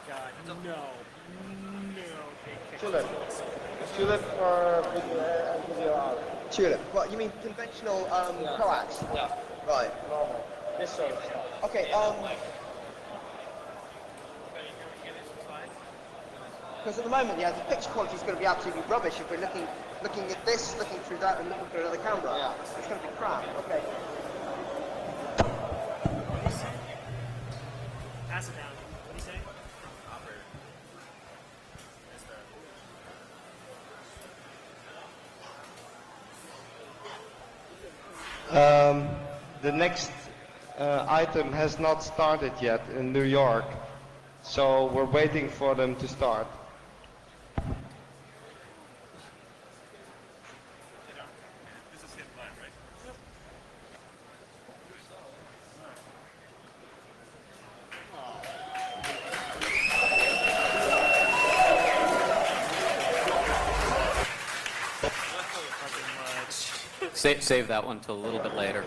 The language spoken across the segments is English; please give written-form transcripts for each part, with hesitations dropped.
God, no. Tulip. Tulip for video out. Tulip. What, you mean conventional coax? Yeah. Right. Normal. This sort of stuff. Okay, because at the moment, yeah, the picture quality is going to be absolutely rubbish if we're looking at this, looking through that, and looking through another camera. Yeah. It's going to be crap. Okay. Pass it down. What do you say? The next item has not started yet in New York, so we're waiting for them to start. Save that one till a little bit later.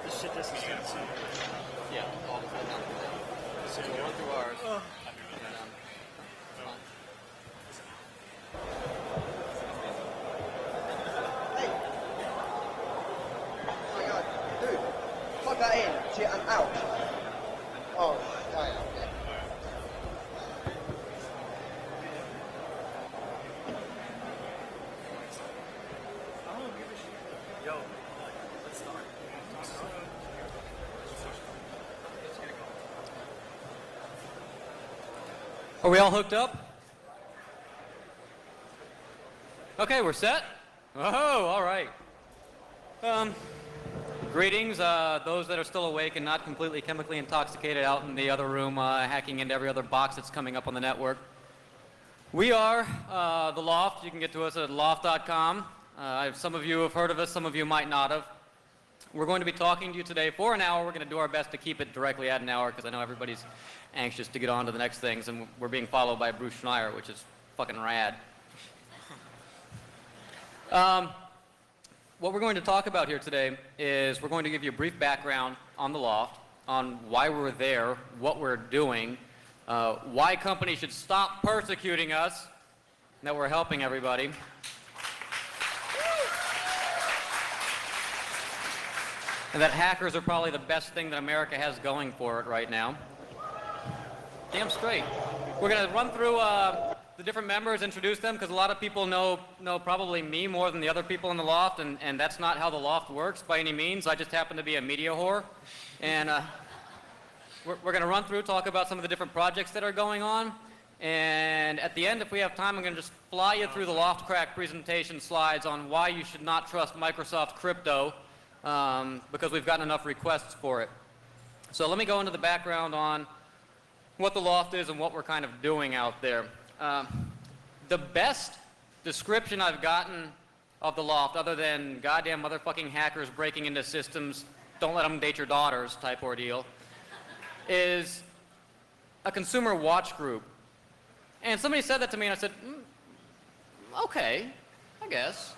This shit doesn't sense. Yeah, all the way down. So we'll run through ours. Hey. Oh my God, dude, plug that in and out. Oh, yeah. Yo, let's start. Are we all hooked up? Okay, we're set? Oh, all right. Greetings, those that are still awake and not completely chemically intoxicated out in the other room, hacking into every other box that's coming up on the network. We are The Loft. You can get to us at L0pht.com. Some of you have heard of us, some of you might not have. We're going to be talking to you today for an hour. We're going to do our best to keep it directly at an hour because I know everybody's anxious to get on to the next things, and we're being followed by Bruce Schneier, which is fucking rad. What we're going to talk about here today is we're going to give you a brief background on the Loft, on why we're there, what we're doing, why companies should stop persecuting us, and that we're helping everybody. And that hackers are probably the best thing that America has going for it right now. Damn straight. We're going to run through the different members, introduce them, because a lot of people know probably me more than the other people in the Loft, and that's not how the Loft works by any means. I just happen to be a media whore. And we're going to run through, talk about some of the different projects that are going on. And at the end, if we have time, I'm going to just fly you through the Loft Crack presentation slides on why you should not trust Microsoft crypto, because we've gotten enough requests for it. So let me go into the background on what the Loft is and what we're kind of doing out there. The best description I've gotten of the Loft, other than goddamn motherfucking hackers breaking into systems, don't let them date your daughters type ordeal, is a consumer watch group. And somebody said that to me and I said, okay, I guess.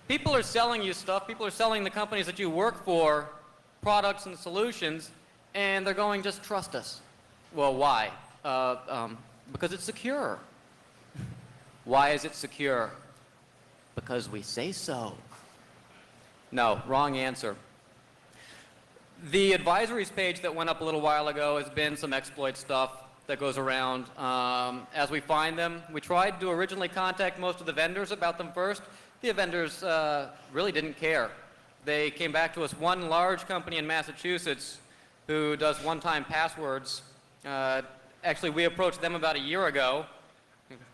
People are selling you stuff, people are selling the companies that you work for products and solutions, and they're going, just trust us. Well, why? Because it's secure. Why is it secure? Because we say so. No, wrong answer. The advisories page that went up a little while ago has been some exploit stuff that goes around. As we find them, we tried to originally contact most of the vendors about them first. The vendors really didn't care. They came back to us, one large company in Massachusetts who does one-time passwords. Actually, we approached them about a year ago,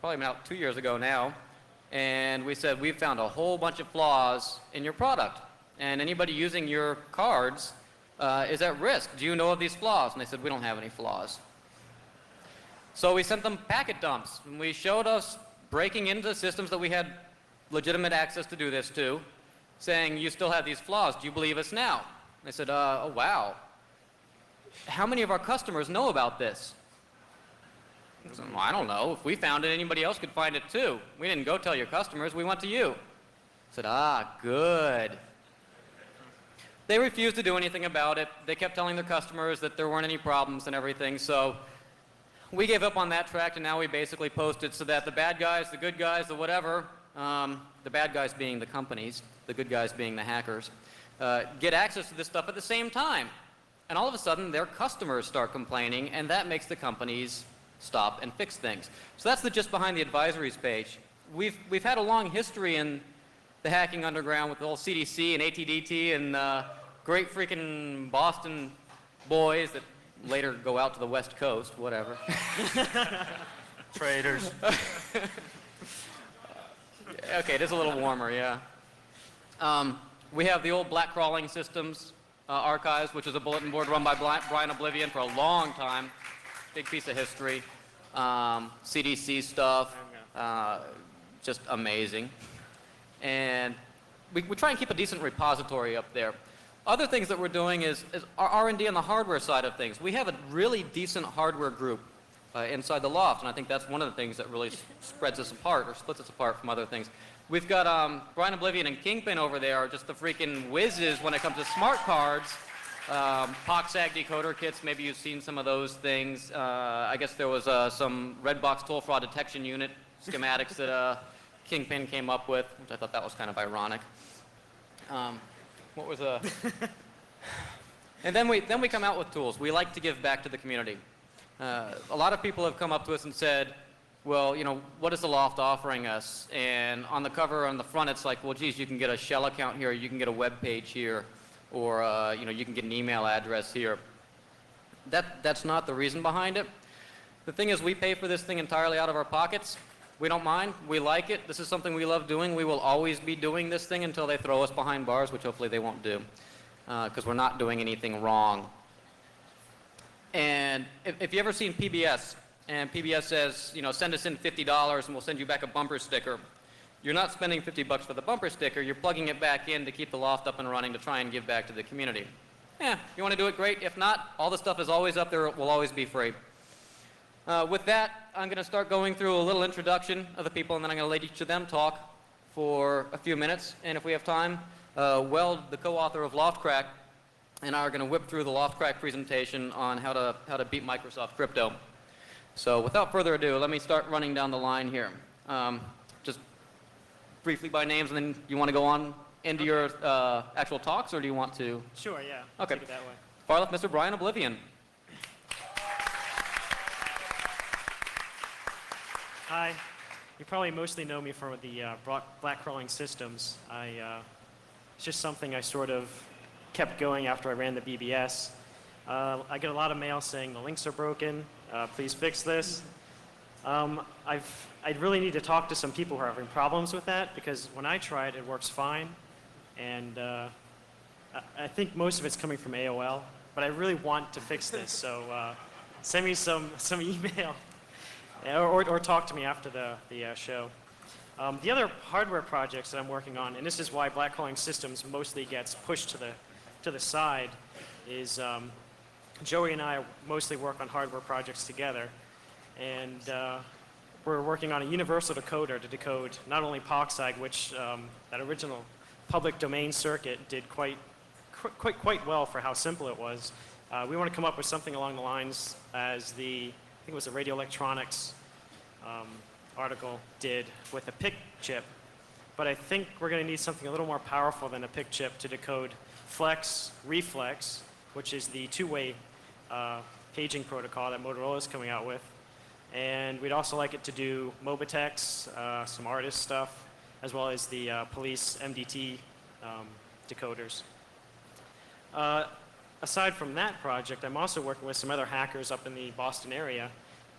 probably about 2 years ago now, and we said, we've found a whole bunch of flaws in your product, and anybody using your cards is at risk. Do you know of these flaws? And they said, we don't have any flaws. So we sent them packet dumps, and we showed us breaking into systems that we had legitimate access to do this to, saying, you still have these flaws. Do you believe us now? I said, oh, wow. How many of our customers know about this? I said, well, I don't know. If we found it, anybody else could find it too. We didn't go tell your customers. We went to you. I said, ah, good. They refused to do anything about it. They kept telling their customers that there weren't any problems and everything. So we gave up on that track, and now we basically posted so that the bad guys, the good guys, the whatever, the bad guys being the companies, the good guys being the hackers, get access to this stuff at the same time. And all of a sudden, their customers start complaining, and that makes the companies stop and fix things. So that's the just behind the advisories page. We've had a long history in the hacking underground with the whole CDC and ATDT and great freaking Boston boys that later go out to the West Coast, whatever. Traitors. Okay, it is a little warmer, yeah. We have the old black crawling systems archives, which is a bulletin board run by Brian Oblivion for a long time. Big piece of history. CDC stuff, just amazing. And we try and keep a decent repository up there. Other things that we're doing is our R&D on the hardware side of things. We have a really decent hardware group inside the loft, and I think that's one of the things that really spreads us apart or splits us apart from other things. We've got Brian Oblivion and Kingpin over there are just the freaking whizzes when it comes to smart cards. POCSAG decoder kits, maybe you've seen some of those things. I guess there was some red box toll fraud detection unit schematics that Kingpin came up with, which I thought that was kind of ironic. What was and then we come out with tools. We like to give back to the community. A lot of people have come up to us and said, well, you know, what is the L0pht offering us? And on the cover, on the front, it's like, well, geez, you can get a shell account here, you can get a web page here, or you know, you can get an email address here. That's not the reason behind it. The thing is, we pay for this thing entirely out of our pockets. We don't mind. We like it. This is something we love doing. We will always be doing this thing until they throw us behind bars, which hopefully they won't do, because we're not doing anything wrong. And if you ever seen PBS, and PBS says, you know, send us in $50 and we'll send you back a bumper sticker, you're not spending $50 for the bumper sticker. You're plugging it back in to keep the L0pht up and running to try and give back to the community. Yeah, you want to do it, great. If not, all the stuff is always up there. It will always be free. With that, I'm going to start going through a little introduction of the people, and then I'm going to let each of them talk for a few minutes. And if we have time, Weld, the co-author of L0pht, and I are going to whip through the L0pht presentation on how to beat Microsoft crypto. So without further ado, let me start running down the line here. Just briefly by names, and then you want to go on into your actual talks, or do you want to? Sure, yeah. Okay. Take it that way. Far left, Mr. Brian Oblivion. Hi. You probably mostly know me from the black crawling systems. It's just something I sort of kept going after I ran the BBS. I get a lot of mail saying the links are broken. Please fix this. I really need to talk to some people who are having problems with that, because when I try it, it works fine. And I think most of it's coming from AOL, but I really want to fix this. So send me some email or talk to me after the show. The other hardware projects that I'm working on, and this is why black crawling systems mostly gets pushed to the side, is Joey and I mostly work on hardware projects together, and we're working on a universal decoder to decode not only POCSAG, which that original public domain circuit did quite well for how simple it was. We want to come up with something along the lines as I think it was a radio electronics article did with a PIC chip, but I think we're going to need something a little more powerful than a PIC chip to decode flex, reflex, which is the two-way paging protocol that Motorola is coming out with. And we'd also like it to do Mobitex, some artist stuff, as well as the police MDT decoders. Aside from that project, I'm also working with some other hackers up in the Boston area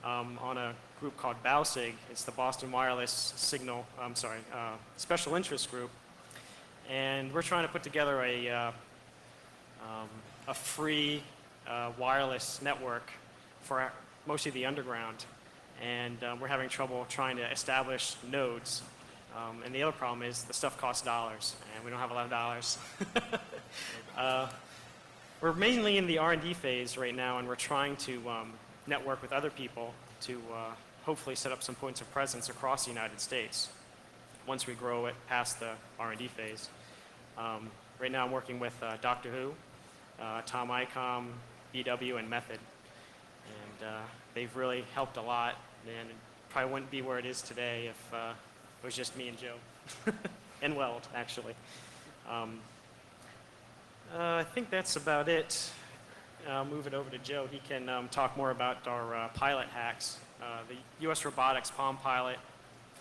on a group called BOWSIG. It's the Boston Wireless Special Interest Group. And we're trying to put together a free wireless network for mostly the underground. And we're having trouble trying to establish nodes. And the other problem is the stuff costs dollars, and we don't have a lot of dollars. We're mainly in the R&D phase right now, and we're trying to network with other people to hopefully set up some points of presence across the United States once we grow it past the R&D phase. Right now I'm working with Doctor Who, Tom Icom, BW, and Method. And they've really helped a lot, and it probably wouldn't be where it is today if it was just me and Joe. And Weld, actually. I think that's about it. I'll move it over to Joe. He can talk more about our pilot hacks. The U.S. Robotics Palm Pilot,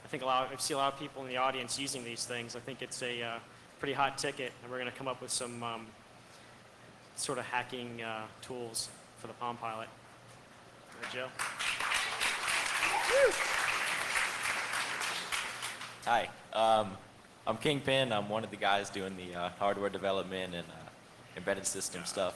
I think I see a lot of people in the audience using these things. I think it's a pretty hot ticket, and we're going to come up with some sort of hacking tools for the Palm Pilot. Joe? Hi, I'm Kingpin. I'm one of the guys doing the hardware development and embedded system stuff.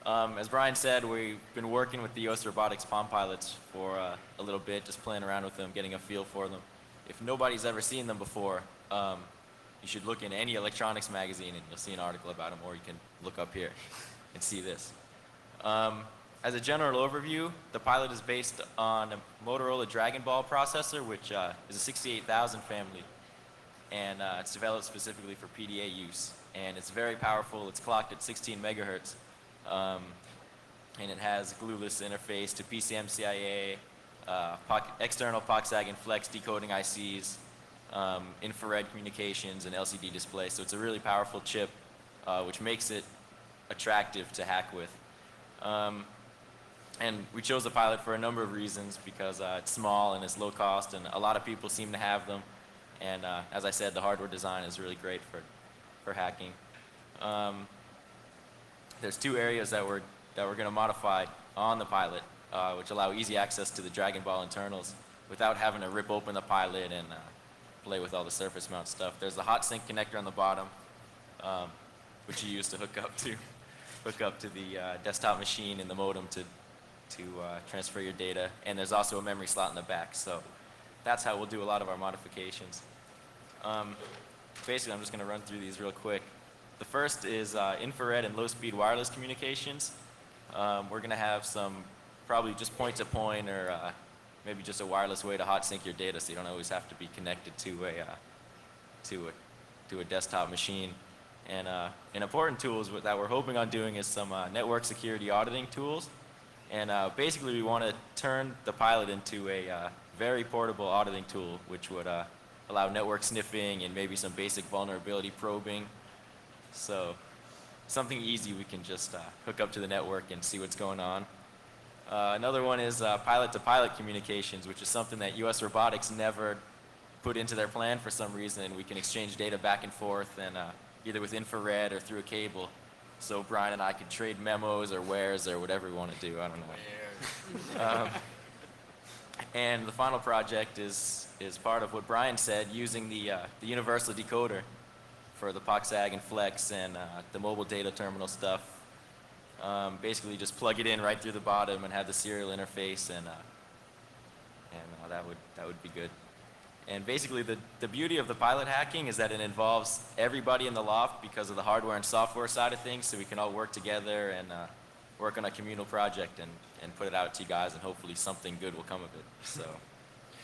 As Brian said, we've been working with the U.S. Robotics Palm Pilots for a little bit, just playing around with them, getting a feel for them. If nobody's ever seen them before, you should look in any electronics magazine and you'll see an article about them, or you can look up here and see this. As a general overview, the Pilot is based on a Motorola Dragon Ball processor, which is a 68000 family, and it's developed specifically for PDA use. And it's very powerful. It's clocked at 16 megahertz, and it has glueless interface to PCMCIA, external POXAG and Flex decoding ICs, infrared communications, and LCD display. So it's a really powerful chip, which makes it attractive to hack with. And we chose the Pilot for a number of reasons, because it's small and it's low cost, and a lot of people seem to have them. And as I said, the hardware design is really great for hacking. There's two areas that we're going to modify on the Pilot, which allow easy access to the Dragon Ball internals without having to rip open the Pilot and play with all the surface mount stuff. There's the hot sink connector on the bottom, which you use to hook up to the desktop machine and the modem to transfer your data. And there's also a memory slot in the back. So that's how we'll do a lot of our modifications. Basically, I'm just going to run through these real quick. The first is infrared and low-speed wireless communications. We're going to have some probably just point-to-point or maybe just a wireless way to hot sync your data, so you don't always have to be connected to a desktop machine. And an important tool that we're hoping on doing is some network security auditing tools. And basically, we want to turn the Pilot into a very portable auditing tool, which would allow network sniffing and maybe some basic vulnerability probing. So something easy we can just hook up to the network and see what's going on. Another one is pilot-to-pilot communications, which is something that U.S. Robotics never put into their plan for some reason. And we can exchange data back and forth, and either with infrared or through a cable. So Brian and I could trade memos or wares or whatever we want to do. I don't know. And the final project is part of what Brian said, using the universal decoder for the POXAG and Flex and the mobile data terminal stuff. Basically, just plug it in right through the bottom and have the serial interface, and that would be good. And basically, the beauty of the Pilot hacking is that it involves everybody in the loft because of the hardware and software side of things, so we can all work together and work on a communal project and put it out to you guys, and hopefully something good will come of it. So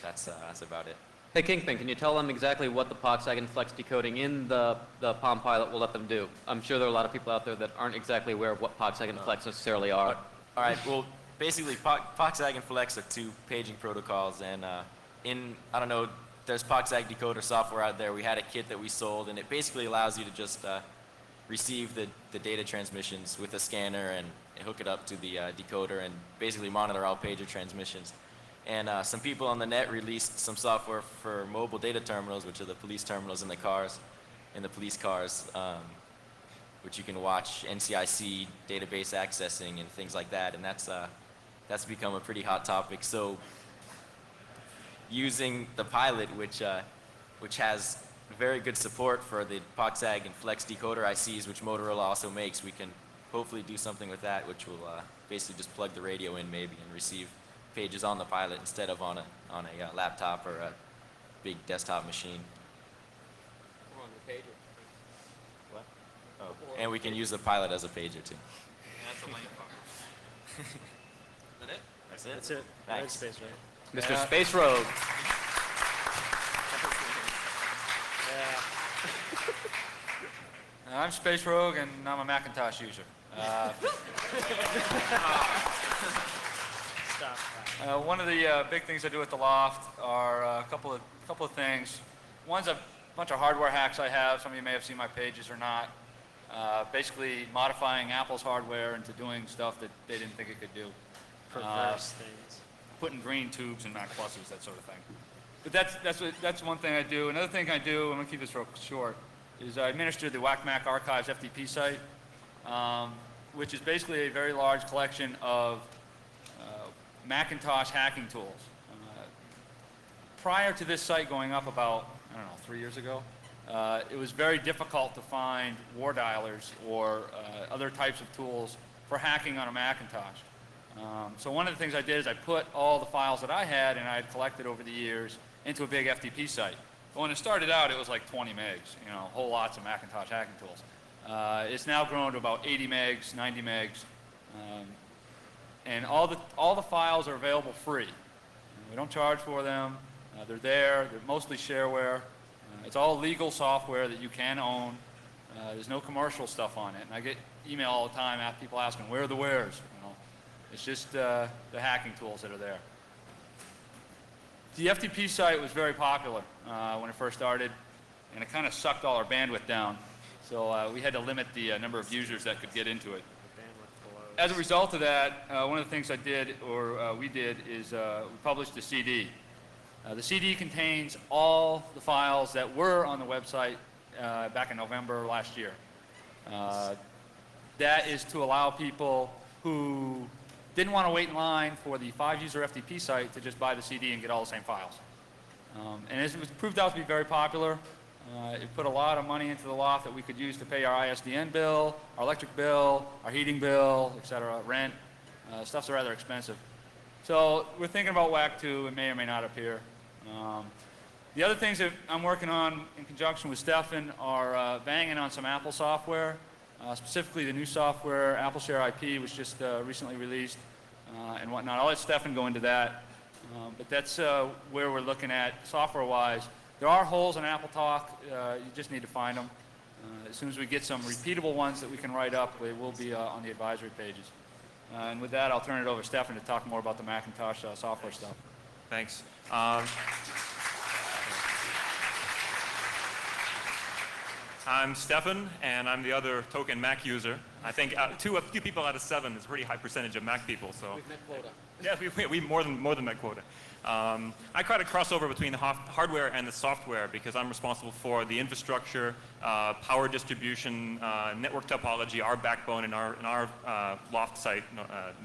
that's about it. Hey, Kingpin, can you tell them exactly what the POXAG and Flex decoding in the Palm Pilot will let them do? I'm sure there are a lot of people out there that aren't exactly aware of what POXAG and Flex necessarily are. All right, well, basically, POXAG and Flex are two paging protocols, and I don't know, there's POXAG decoder software out there. We had a kit that we sold, and it basically allows you to just receive the data transmissions with a scanner and hook it up to the decoder and basically monitor all pager transmissions. And some people on the net released some software for mobile data terminals, which are the police terminals in the cars, in the police cars, which you can watch NCIC database accessing and things like that. And that's become a pretty hot topic. So using the Pilot, which has very good support for the POXAG and Flex decoder ICs, which Motorola also makes, we can hopefully do something with that, which will basically just plug the radio in maybe and receive pages on the Pilot instead of on a laptop or a big desktop machine. pager. What? Oh, and we can use the pilot as a pager too. That's the lane part. Is that it? That's it. That's it. Thanks. Red space, right? Mr. Yeah. Space Rogue. Yeah. I'm Space Rogue, and I'm a Macintosh user. Stop. One of the big things I do at the Loft are a couple of things. One's a bunch of hardware hacks I have. Some of you may have seen my pages or not. Basically modifying Apple's hardware into doing stuff that they didn't think it could do. Perverse things. Putting green tubes in Mac pluses, that sort of thing. But that's one thing I do. Another thing I do, I'm gonna keep this real short, is I administer the Whack Mac Archives FTP site, which is basically a very large collection of Macintosh hacking tools. Prior to this site going up about, I don't know, 3 years ago, it was very difficult to find war dialers or other types of tools for hacking on a Macintosh. So one of the things I did is I put all the files that I had and I had collected over the years into a big FTP site. But when it started out, it was like 20 megs, whole lots of Macintosh hacking tools. It's now grown to about 80 megs, 90 megs, and all the files are available free. We don't charge for them. They're there. They're mostly shareware. It's all legal software that you can own. There's no commercial stuff on it. And I get email all the time after people asking, where are the wares? It's just the hacking tools that are there. The FTP site was very popular when it first started, and it kind of sucked all our bandwidth down. So we had to limit the number of users that could get into it. As a result of that, one of the things I did, or we did, is we published a CD. The CD contains all the files that were on the website back in November last year. That is to allow people who didn't want to wait in line for the 5-user FTP site to just buy the CD and get all the same files. And it was proved out to be very popular. It put a lot of money into the Loft that we could use to pay our ISDN bill, our electric bill, our heating bill, etc., rent. Stuff's rather expensive. So we're thinking about WAC 2. It may or may not appear. The other things that I'm working on in conjunction with Stefan are banging on some Apple software, specifically the new software, Apple Share IP, was just recently released, and whatnot. I'll let Stefan go into that. But that's where we're looking at software-wise. There are holes in Apple Talk. You just need to find them. As soon as we get some repeatable ones that we can write up, they will be on the advisory pages. And with that, I'll turn it over to Stefan to talk more about the Macintosh software stuff. Thanks. I'm Stefan, and I'm the other token Mac user. I think two people out of 7 is a pretty high percentage of Mac people. So We've met quota. yeah, we more than met quota. I try to cross over between the hardware and the software because I'm responsible for the infrastructure, power distribution, network topology, our backbone in our Loft site,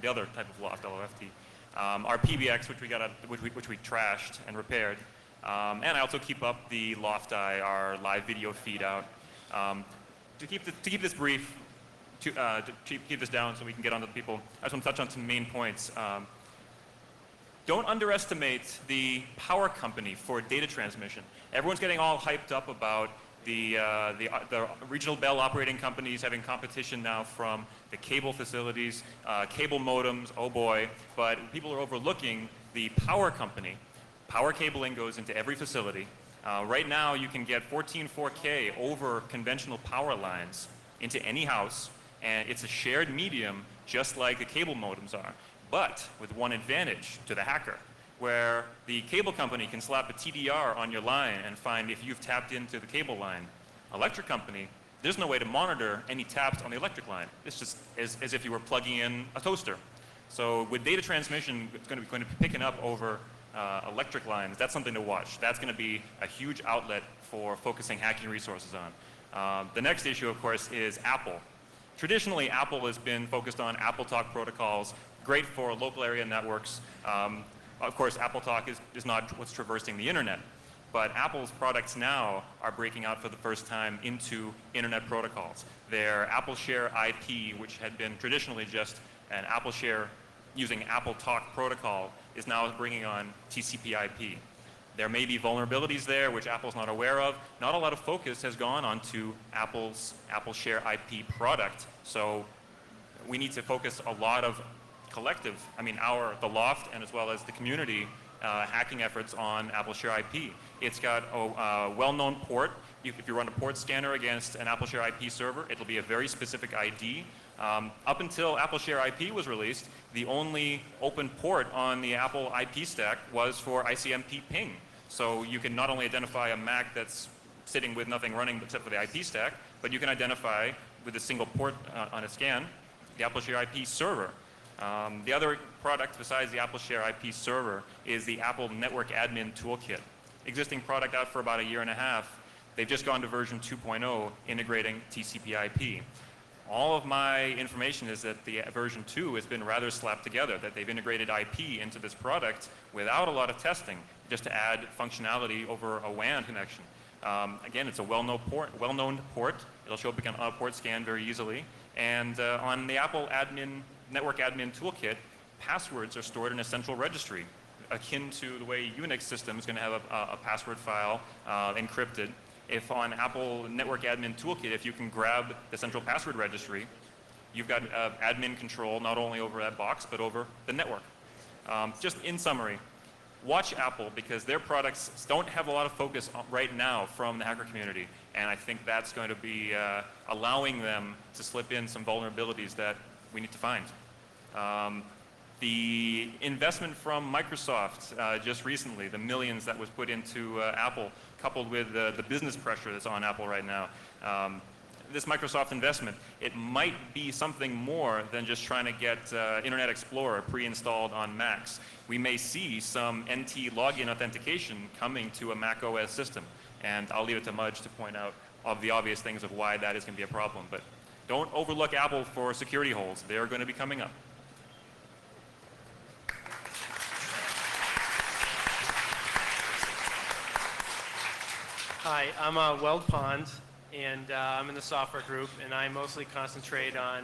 the other type of Loft, L0pht. Our PBX, which we trashed and repaired, and I also keep up the Loft Eye, our live video feed out. To keep this brief, to keep this down so we can get on to the people, I just want to touch on some main points. Don't underestimate the power company for data transmission. Everyone's getting all hyped up about the regional Bell operating companies having competition now from the cable facilities, cable modems, oh boy, but people are overlooking the power company. Power cabling goes into every facility. Right now you can get 14.4K over conventional power lines into any house, and it's a shared medium just like the cable modems are, but with one advantage to the hacker, where the cable company can slap a TDR on your line and find if you've tapped into the cable line. Electric company, there's no way to monitor any taps on the electric line. It's just as if you were plugging in a toaster. So with data transmission, it's going to be picking up over electric lines. That's something to watch. That's going to be a huge outlet for focusing hacking resources on. The next issue, of course, is Apple. Traditionally, Apple has been focused on Apple Talk protocols, great for local area networks. Of course, Apple Talk is not what's traversing the internet, but Apple's products now are breaking out for the first time into internet protocols. Their Apple Share IP, which had been traditionally just an Apple Share using Apple Talk protocol, is now bringing on TCP/IP. There may be vulnerabilities there which Apple's not aware of. Not a lot of focus has gone onto Apple's Apple Share IP product. So we need to focus a lot of collective, the L0pht and as well as the community hacking efforts on Apple Share IP. It's got a well-known port. If you run a port scanner against an Apple Share IP server, it'll be a very specific ID. Up until Apple Share IP was released, the only open port on the Apple IP stack was for ICMP ping. So you can not only identify a Mac that's sitting with nothing running except for the IP stack, but you can identify with a single port on a scan the Apple Share IP server. The other product besides the Apple Share IP server is the Apple Network Admin Toolkit. Existing product out for about a year and a half. They've just gone to version 2.0 integrating TCP/IP. All of my information is that the version 2 has been rather slapped together, that they've integrated IP into this product without a lot of testing, just to add functionality over a WAN connection. Again, it's a well-known port. It'll show up on a port scan very easily. And on the Apple Network Admin Toolkit, passwords are stored in a central registry, akin to the way Unix system is going to have a password file encrypted. If on Apple Network Admin Toolkit, if you can grab the central password registry, you've got admin control not only over that box, but over the network. Just in summary, watch Apple because their products don't have a lot of focus right now from the hacker community. And I think that's going to be allowing them to slip in some vulnerabilities that we need to find. The investment from Microsoft just recently, the millions that was put into Apple, coupled with the business pressure that's on Apple right now. This Microsoft investment, it might be something more than just trying to get Internet Explorer pre-installed on Macs. We may see some NT login authentication coming to a Mac OS system. And I'll leave it to Mudge to point out the obvious things of why that is going to be a problem. But don't overlook Apple for security holes. They're going to be coming up. Hi, I'm L0pht, and I'm in the software group, and I mostly concentrate on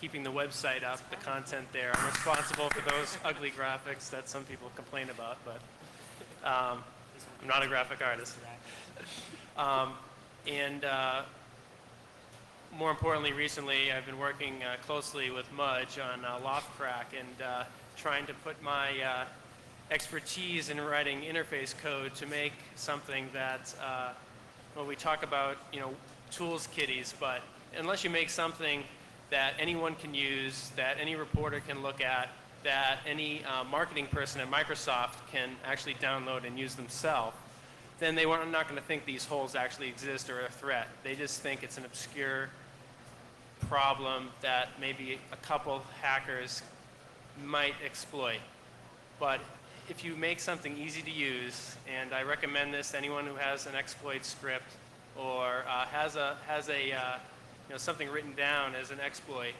keeping the website up, the content there. I'm responsible for those ugly graphics that some people complain about, but I'm not a graphic artist. More importantly, recently, I've been working closely with Mudge on L0pht and trying to put my expertise in writing interface code to make something that, well, we talk about, tools kitties, but unless you make something that anyone can use, that any reporter can look at, that any marketing person at Microsoft can actually download and use themselves, then they are not going to think these holes actually exist or are a threat. They just think it's an obscure problem that maybe a couple hackers might exploit. But if you make something easy to use, and I recommend this to anyone who has an exploit script or has something written down as an exploit,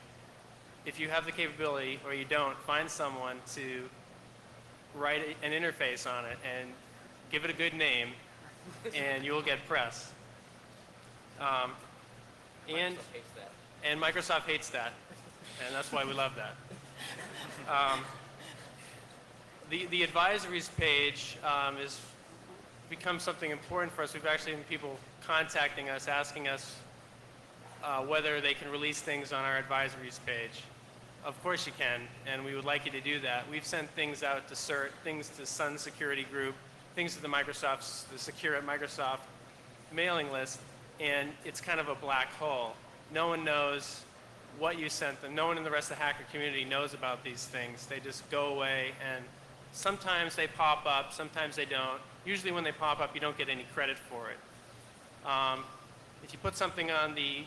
if you have the capability or you don't, find someone to write an interface on it and give it a good name, and you'll get press. And Microsoft hates that, and that's why we love that. The advisories page has become something important for us. We've actually had people contacting us, asking us whether they can release things on our advisories page. Of course you can, and we would like you to do that. We've sent things out to CERT, things to Sun Security Group, things to the Secure at Microsoft mailing list, and it's kind of a black hole. No one knows what you sent them. No one in the rest of the hacker community knows about these things. They just go away, and sometimes they pop up, sometimes they don't. Usually when they pop up, you don't get any credit for it. If you put something on the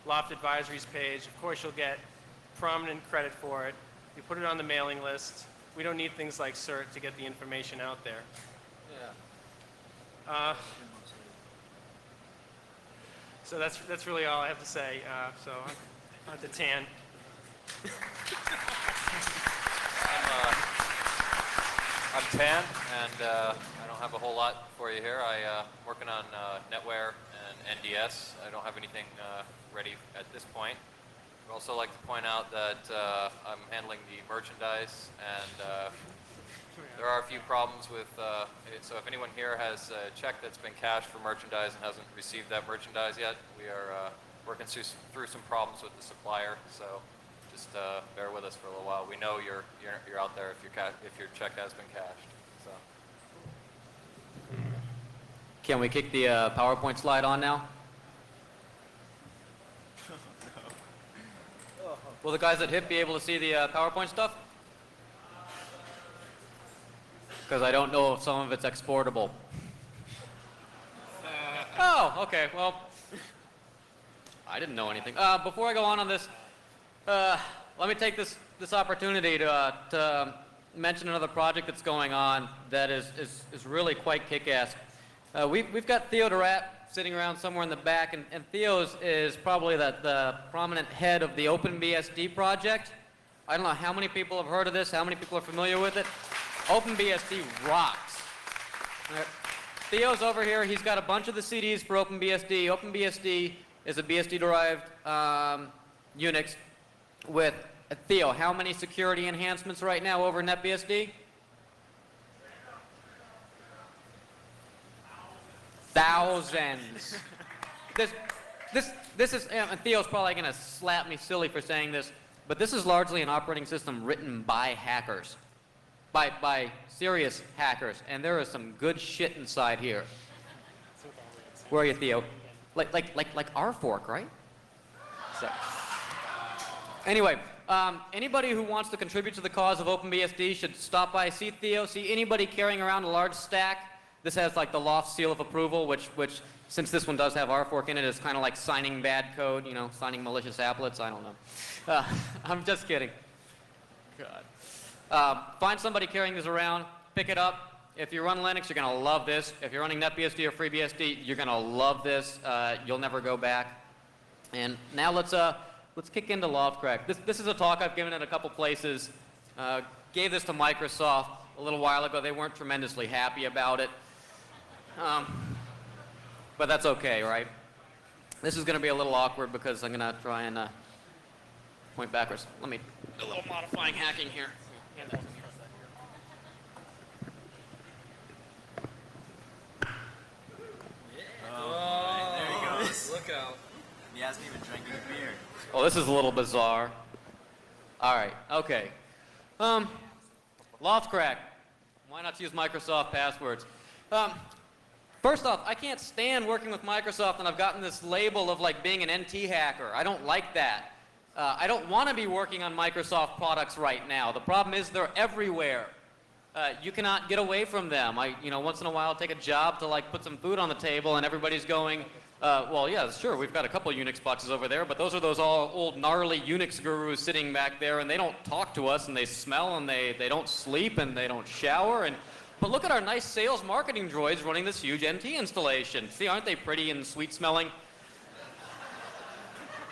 L0pht advisories page, of course you'll get prominent credit for it. You put it on the mailing list. We don't need things like CERT to get the information out there. So that's really all I have to say. So on to Tan. I'm Tan, and I don't have a whole lot for you here. I'm working on NetWare and NDS. I don't have anything ready at this point. I'd also like to point out that I'm handling the merchandise and there are a few problems with, so if anyone here has a check that's been cashed for merchandise and hasn't received that merchandise yet, we are working through some problems with the supplier. So just bear with us for a little while. We know you're out there if your check has been cashed. So. Can we kick the PowerPoint slide on now? Will the guys at HIP be able to see the PowerPoint stuff? Because I don't know if some of it's exportable. Oh, okay, well, I didn't know anything. Before I go on this, let me take this opportunity to mention another project that's going on that is really quite kick-ass. We've got Theo Durat sitting around somewhere in the back, and Theo's is probably the prominent head of the OpenBSD project. I don't know how many people have heard of this, how many people are familiar with it. OpenBSD rocks. All right. Theo's over here. He's got a bunch of the CDs for OpenBSD. OpenBSD is a BSD-derived Unix with, Theo, how many security enhancements right now over NetBSD? Thousands. This is, and Theo's probably going to slap me silly for saying this, but this is largely an operating system written by hackers. By serious hackers, and there is some good shit inside here. Where are you, Theo? Like our fork, right? So. Anyway, anybody who wants to contribute to the cause of OpenBSD should stop by, see Theo, see anybody carrying around a large stack. This has like the L0pht seal of approval, which since this one does have our fork in it, is kind of like signing bad code, you know, signing malicious applets. I don't know. I'm just kidding. God. Find somebody carrying this around, pick it up. If you run Linux, you're going to love this. If you're running NetBSD or FreeBSD, you're going to love this. You'll never go back. And now let's kick into L0pht. This is a talk I've given at a couple places. Gave this to Microsoft a little while ago. They weren't tremendously happy about it. But that's okay, right? This is going to be a little awkward because I'm going to try and point backwards. Let me do a little modifying hacking here. Oh, there he goes. Look out. He hasn't even drank any beer. Oh, this is a little bizarre. All right, okay. L0pht. Why not use Microsoft passwords? First off, I can't stand working with Microsoft, and I've gotten this label of like being an NT hacker. I don't like that. I don't want to be working on Microsoft products right now. The problem is they're everywhere. You cannot get away from them. Once in a while, take a job to like put some food on the table, and everybody's going, well, yeah, sure, we've got a couple Unix boxes over there, but those are those all old gnarly Unix gurus sitting back there, and they don't talk to us, and they smell, and they don't sleep, and they don't shower, but look at our nice sales marketing droids running this huge NT installation. See, aren't they pretty and sweet smelling?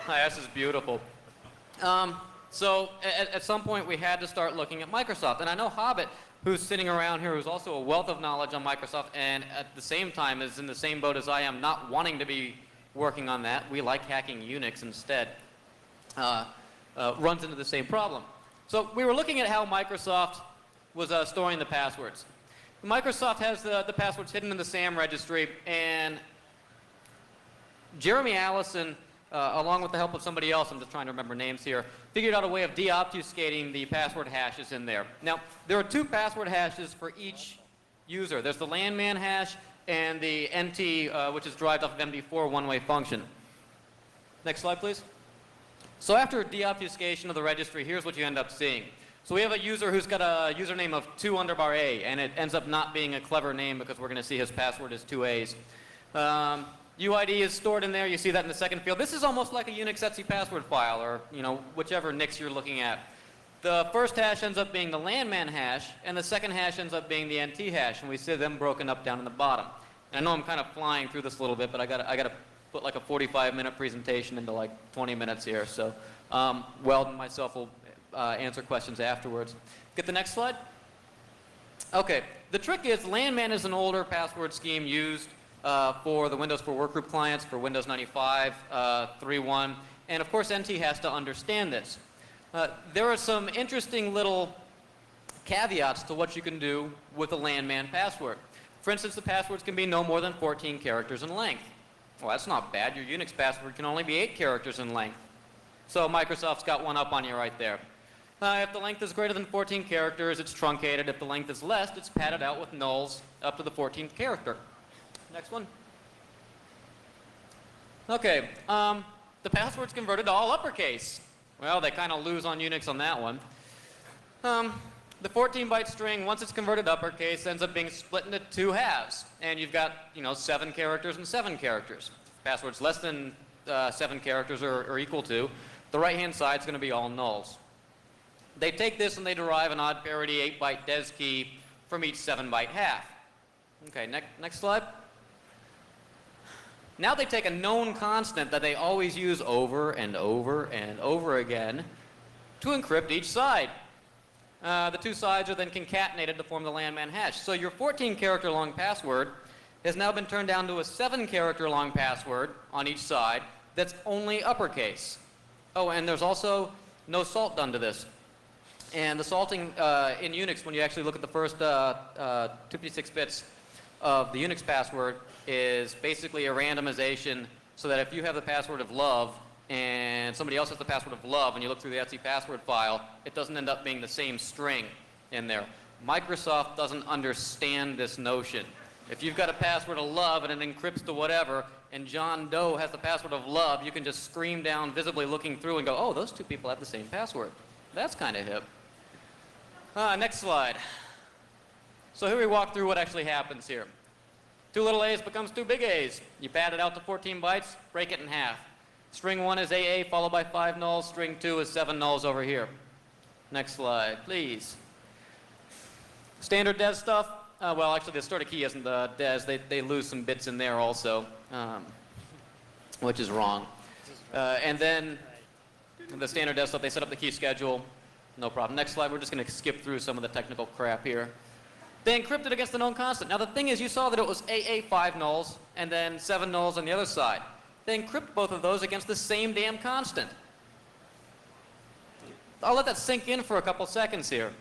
This is beautiful. So at some point we had to start looking at Microsoft, and I know Hobbit, who's sitting around here, who's also a wealth of knowledge on Microsoft, and at the same time is in the same boat as I am, not wanting to be working on that. We like hacking Unix instead. Runs into the same problem. So we were looking at how Microsoft was storing the passwords. Microsoft has the passwords hidden in the SAM registry, and Jeremy Allison, along with the help of somebody else, I'm just trying to remember names here, figured out a way of deobfuscating the password hashes in there. Now, there are two password hashes for each user. There's the landman hash and the NT, which is derived off of MD4 one-way function. Next slide, please. So after deobfuscation of the registry, here's what you end up seeing. So we have a user who's got a username of 2_A, and it ends up not being a clever name because we're going to see his password is 2 A's. UID is stored in there. You see that in the second field. This is almost like a Unix etc password file, or whichever NIX you're looking at. The first hash ends up being the landman hash, and the second hash ends up being the NT hash, and we see them broken up down in the bottom. And I know I'm kind of flying through this a little bit, but I got to put like a 45-minute presentation into like 20 minutes here. So Weldon and myself will answer questions afterwards. Get the next slide. Okay. The trick is landman is an older password scheme used for the Windows 4 workgroup clients, for Windows 95, 3.1, and of course NT has to understand this. There are some interesting little caveats to what you can do with a landman password. For instance, the passwords can be no more than 14 characters in length. Well, that's not bad. Your Unix password can only be 8 characters in length. So Microsoft's got one up on you right there. If the length is greater than 14 characters, it's truncated. If the length is less, it's padded out with nulls up to the 14th character. Next one. Okay, the password's converted to all uppercase. Well, they kind of lose on Unix on that one. The 14-byte string, once it's converted to uppercase, ends up being split into 2 halves. And you've got, 7 characters and 7 characters. Passwords less than 7 characters or equal to, the right-hand side is going to be all nulls. They take this and they derive an odd parity 8-byte des key from each 7-byte half. Okay, next slide. Now they take a known constant that they always use over and over and over again to encrypt each side. The 2 sides are then concatenated to form the landman hash. So your 14-character long password has now been turned down to a 7-character long password on each side that's only uppercase. Oh, and there's also no salt done to this. And the salting in Unix, when you actually look at the first 256 bits of the Unix password, is basically a randomization so that if you have the password of love and somebody else has the password of love and you look through the etc password file, it doesn't end up being the same string in there. Microsoft doesn't understand this notion. If you've got a password of love and it encrypts to whatever, and John Doe has the password of love, you can just scream down visibly looking through and go, oh, those 2 people have the same password. That's kind of hip. Next slide. So here we walk through what actually happens here. 2 little a's becomes 2 big A's. You pad it out to 14 bytes, break it in half. String 1 is AA followed by 5 nulls. String 2 is 7 nulls over here. Next slide, please. Standard des stuff. Well, actually, the starter key isn't the des. They lose some bits in there also, which is wrong. And then the standard des stuff, they set up the key schedule. No problem. Next slide, we're just going to skip through some of the technical crap here. They encrypted against the known constant. Now, the thing is, you saw that it was AA 5 nulls and then 7 nulls on the other side. They encrypt both of those against the same damn constant. I'll let that sink in for a couple seconds here.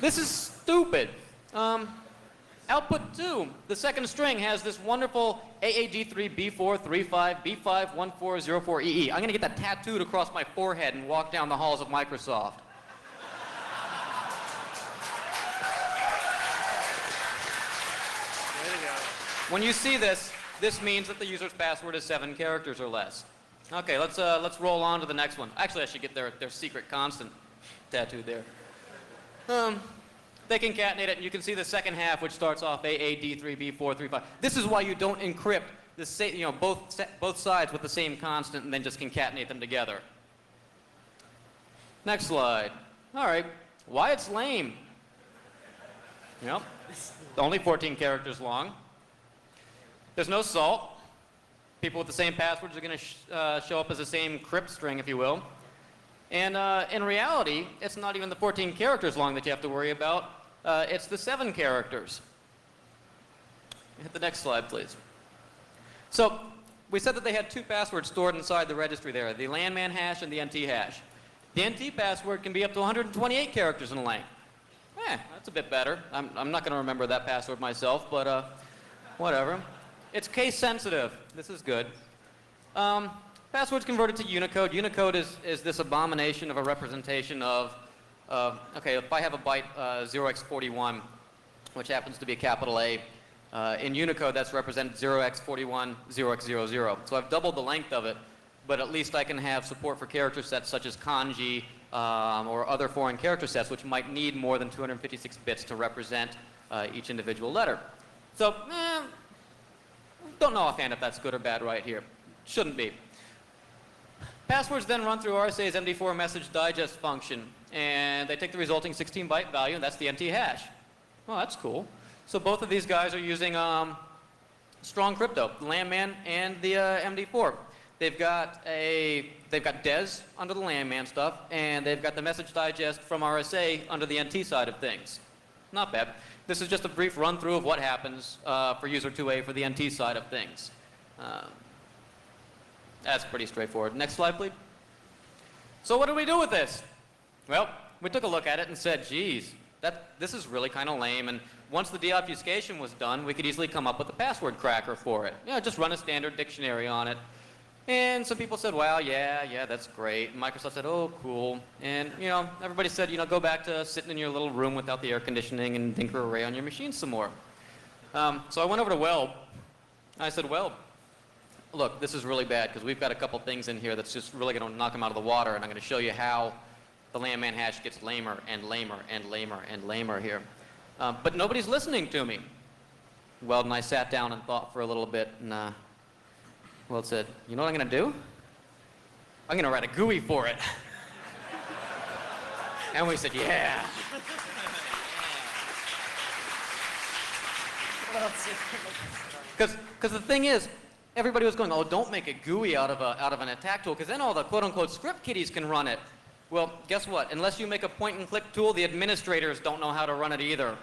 This is stupid. Output 2, the second string, has this wonderful AAD3B435B51404EE. I'm going to get that tattooed across my forehead and walk down the halls of Microsoft. When you see this, this means that the user's password is 7 characters or less. Okay, let's roll on to the next one. Actually, I should get their secret constant tattooed there. They concatenate it, and you can see the second half, which starts off AAD3B435. This is why you don't encrypt the both sides with the same constant and then just concatenate them together. Next slide. All right, why it's lame? Yep, only 14 characters long. There's no salt. People with the same passwords are going to show up as the same crypt string, if you will. And in reality, it's not even the 14 characters long that you have to worry about. It's the 7 characters. Hit the next slide, please. So we said that they had 2 passwords stored inside the registry there, the landman hash and the NT hash. The NT password can be up to 128 characters in length. That's a bit better. I'm not going to remember that password myself, but whatever. It's case sensitive. This is good. Passwords converted to Unicode. Unicode is this abomination of a representation of, okay, if I have a byte 0x41, which happens to be a capital A, in Unicode that's represented 0x41, 0x00. So I've doubled the length of it, but at least I can have support for character sets such as kanji or other foreign character sets, which might need more than 256 bits to represent each individual letter. So, don't know offhand if that's good or bad right here. Shouldn't be. Passwords then run through RSA's MD4 message digest function, and they take the resulting 16-byte value, and that's the NT hash. Well, that's cool. So both of these guys are using strong crypto, the landman and the MD4. They've got DES under the landman stuff, and they've got the message digest from RSA under the NT side of things. Not bad. This is just a brief run through of what happens for user 2A for the NT side of things. That's pretty straightforward. Next slide, please. So what do we do with this? Well, we took a look at it and said, geez, this is really kind of lame. And once the deobfuscation was done, we could easily come up with a password cracker for it. Just run a standard dictionary on it. And some people said, well, yeah, that's great. And Microsoft said, oh, cool. And, everybody said, go back to sitting in your little room without the air conditioning and tinker away on your machine some more. So I went over to L0pht. I said, well, look, this is really bad because we've got a couple things in here that's just really going to knock them out of the water, and I'm going to show you how the landman hash gets lamer and lamer and lamer and lamer here. But nobody's listening to me. Weld and I sat down and thought for a little bit, and Weld said, you know what I'm going to do? I'm going to write a GUI for it. And we said, yeah. Because the thing is, everybody was going, oh, don't make a GUI out of an attack tool, because then all the quote-unquote script kiddies can run it. Well, guess what? Unless you make a point-and-click tool, the administrators don't know how to run it either.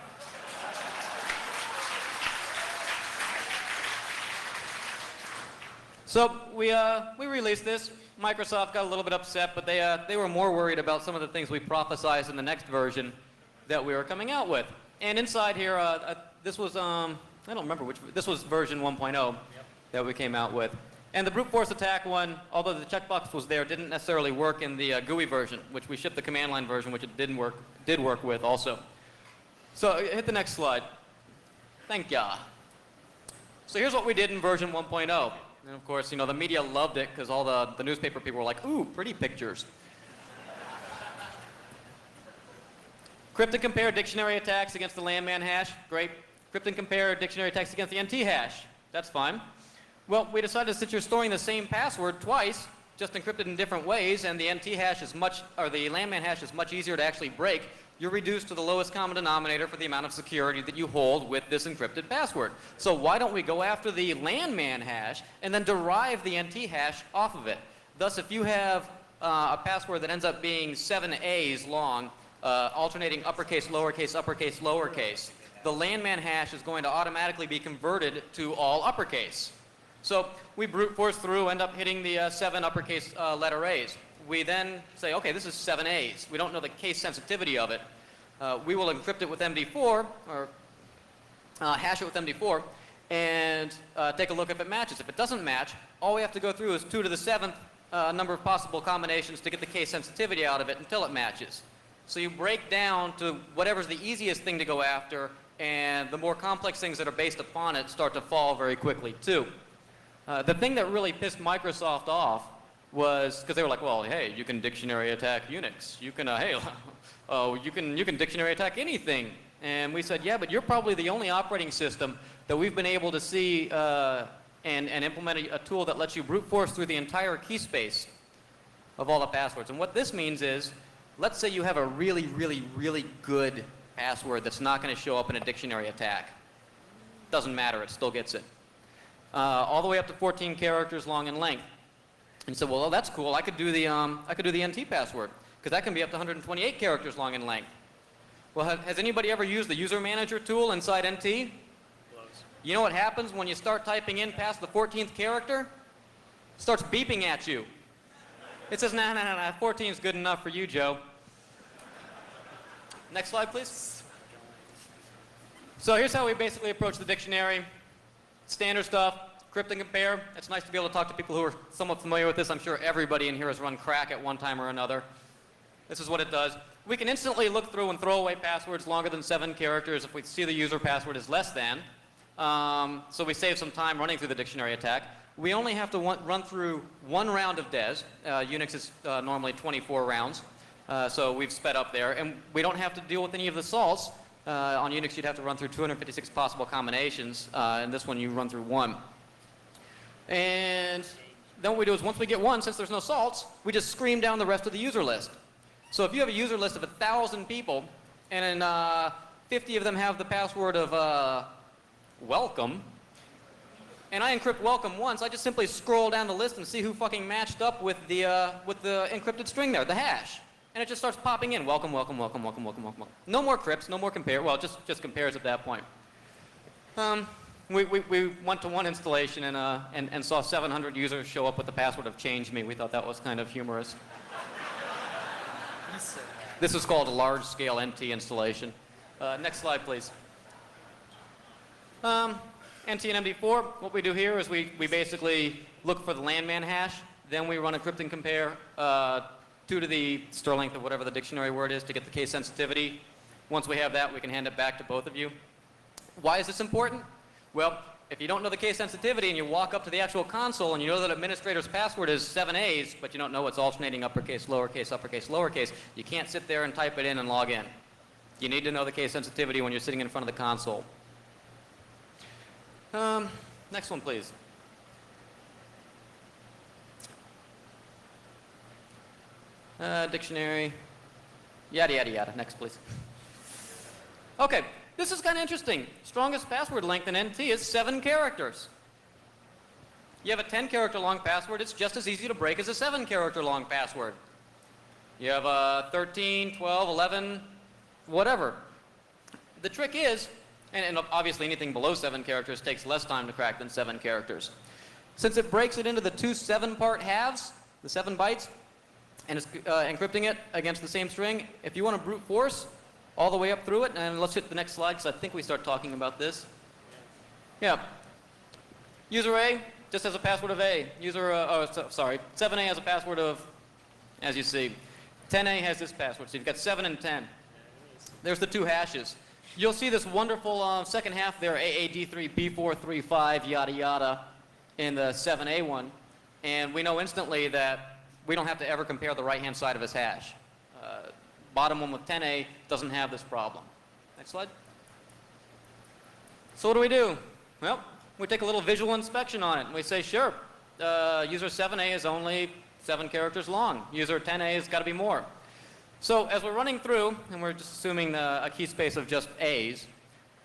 So we released this. Microsoft got a little bit upset, but they were more worried about some of the things we prophesized in the next version that we were coming out with. And inside here, this was, I don't remember which, this was version 1.0 that we came out with. And the brute force attack one, although the checkbox was there, didn't necessarily work in the GUI version, which we shipped the command line version, which it did work with also. So hit the next slide. Thank ya. So here's what we did in version 1.0. And of course, the media loved it because all the newspaper people were like, ooh, pretty pictures. Crypt and compare dictionary attacks against the landman hash. Great. Crypt and compare dictionary attacks against the NT hash. That's fine. Well, we decided since you're storing the same password twice, just encrypted in different ways, and the NT hash is the landman hash is much easier to actually break, you're reduced to the lowest common denominator for the amount of security that you hold with this encrypted password. So why don't we go after the landman hash and then derive the NT hash off of it? Thus, if you have a password that ends up being 7 A's long, alternating uppercase, lowercase, uppercase, lowercase, the landman hash is going to automatically be converted to all uppercase. So we brute force through, end up hitting the 7 uppercase letter A's. We then say, okay, this is 7 A's. We don't know the case sensitivity of it. We will encrypt it with MD4, or hash it with MD4, and take a look if it matches. If it doesn't match, all we have to go through is 2 to the 7th number of possible combinations to get the case sensitivity out of it until it matches. So you break down to whatever's the easiest thing to go after, and the more complex things that are based upon it start to fall very quickly, too. The thing that really pissed Microsoft off was because they were like, well, hey, you can dictionary attack Unix. You can, you can dictionary attack anything. And we said, yeah, but you're probably the only operating system that we've been able to see and implement a tool that lets you brute force through the entire key space of all the passwords. And what this means is, let's say you have a really, really, really good password that's not going to show up in a dictionary attack. Doesn't matter, it still gets it. All the way up to 14 characters long in length. And so, well, that's cool. I could do the NT password because that can be up to 128 characters long in length. Well, has anybody ever used the user manager tool inside NT? You know what happens when you start typing in past the 14th character? It starts beeping at you. It says, nah, 14 is good enough for you, Joe. Next slide, please. So here's how we basically approach the dictionary. Standard stuff. Crypt and compare. It's nice to be able to talk to people who are somewhat familiar with this. I'm sure everybody in here has run crack at one time or another. This is what it does. We can instantly look through and throw away passwords longer than 7 characters if we see the user password is less than. So we save some time running through the dictionary attack. We only have to run through 1 round of DES. Unix is normally 24 rounds. So we've sped up there. And we don't have to deal with any of the salts. On Unix, you'd have to run through 256 possible combinations. And this one, you run through 1. And then what we do is once we get 1, since there's no salts, we just scream down the rest of the user list. So if you have a user list of 1,000 people, and 50 of them have the password of welcome, and I encrypt welcome once, I just simply scroll down the list and see who fucking matched up with the encrypted string there, the hash. And it just starts popping in, welcome, welcome, welcome, welcome, welcome, welcome. No more crypts, no more compare, well, just compares at that point. We went to one installation and saw 700 users show up with the password of change me. We thought that was kind of humorous. This is called a large-scale NT installation. Next slide, please. NT and MD4, what we do here is we basically look for the landman hash, then we run a crypt and compare 2 to the stir length of whatever the dictionary word is to get the case sensitivity. Once we have that, we can hand it back to both of you. Why is this important? Well, if you don't know the case sensitivity and you walk up to the actual console and you know that administrator's password is 7 A's, but you don't know it's alternating uppercase, lowercase, uppercase, lowercase, you can't sit there and type it in and log in. You need to know the case sensitivity when you're sitting in front of the console. Next one, please. Dictionary, yada, yada, yada. Next, please. Okay, this is kind of interesting. Strongest password length in NT is 7 characters. You have a 10-character long password, it's just as easy to break as a 7-character long password. You have a 13, 12, 11, whatever. The trick is, and obviously anything below 7 characters takes less time to crack than 7 characters. Since it breaks it into the 2 7-part halves, the 7 bytes, and it's encrypting it against the same string, if you want to brute force all the way up through it, and let's hit the next slide because I think we start talking about this. Yeah. User A just has a password of A. User, 7A has a password of, as you see. 10A has this password, so you've got 7 and 10. There's the 2 hashes. You'll see this wonderful second half there, AAD3B435, yada yada, in the 7A one. And we know instantly that we don't have to ever compare the right-hand side of his hash. Bottom one with 10A doesn't have this problem. Next slide. So what do? Well, we take a little visual inspection on it, and we say, sure, user 7A is only 7 characters long. User 10A has got to be more. So as we're running through, and we're just assuming a key space of just A's,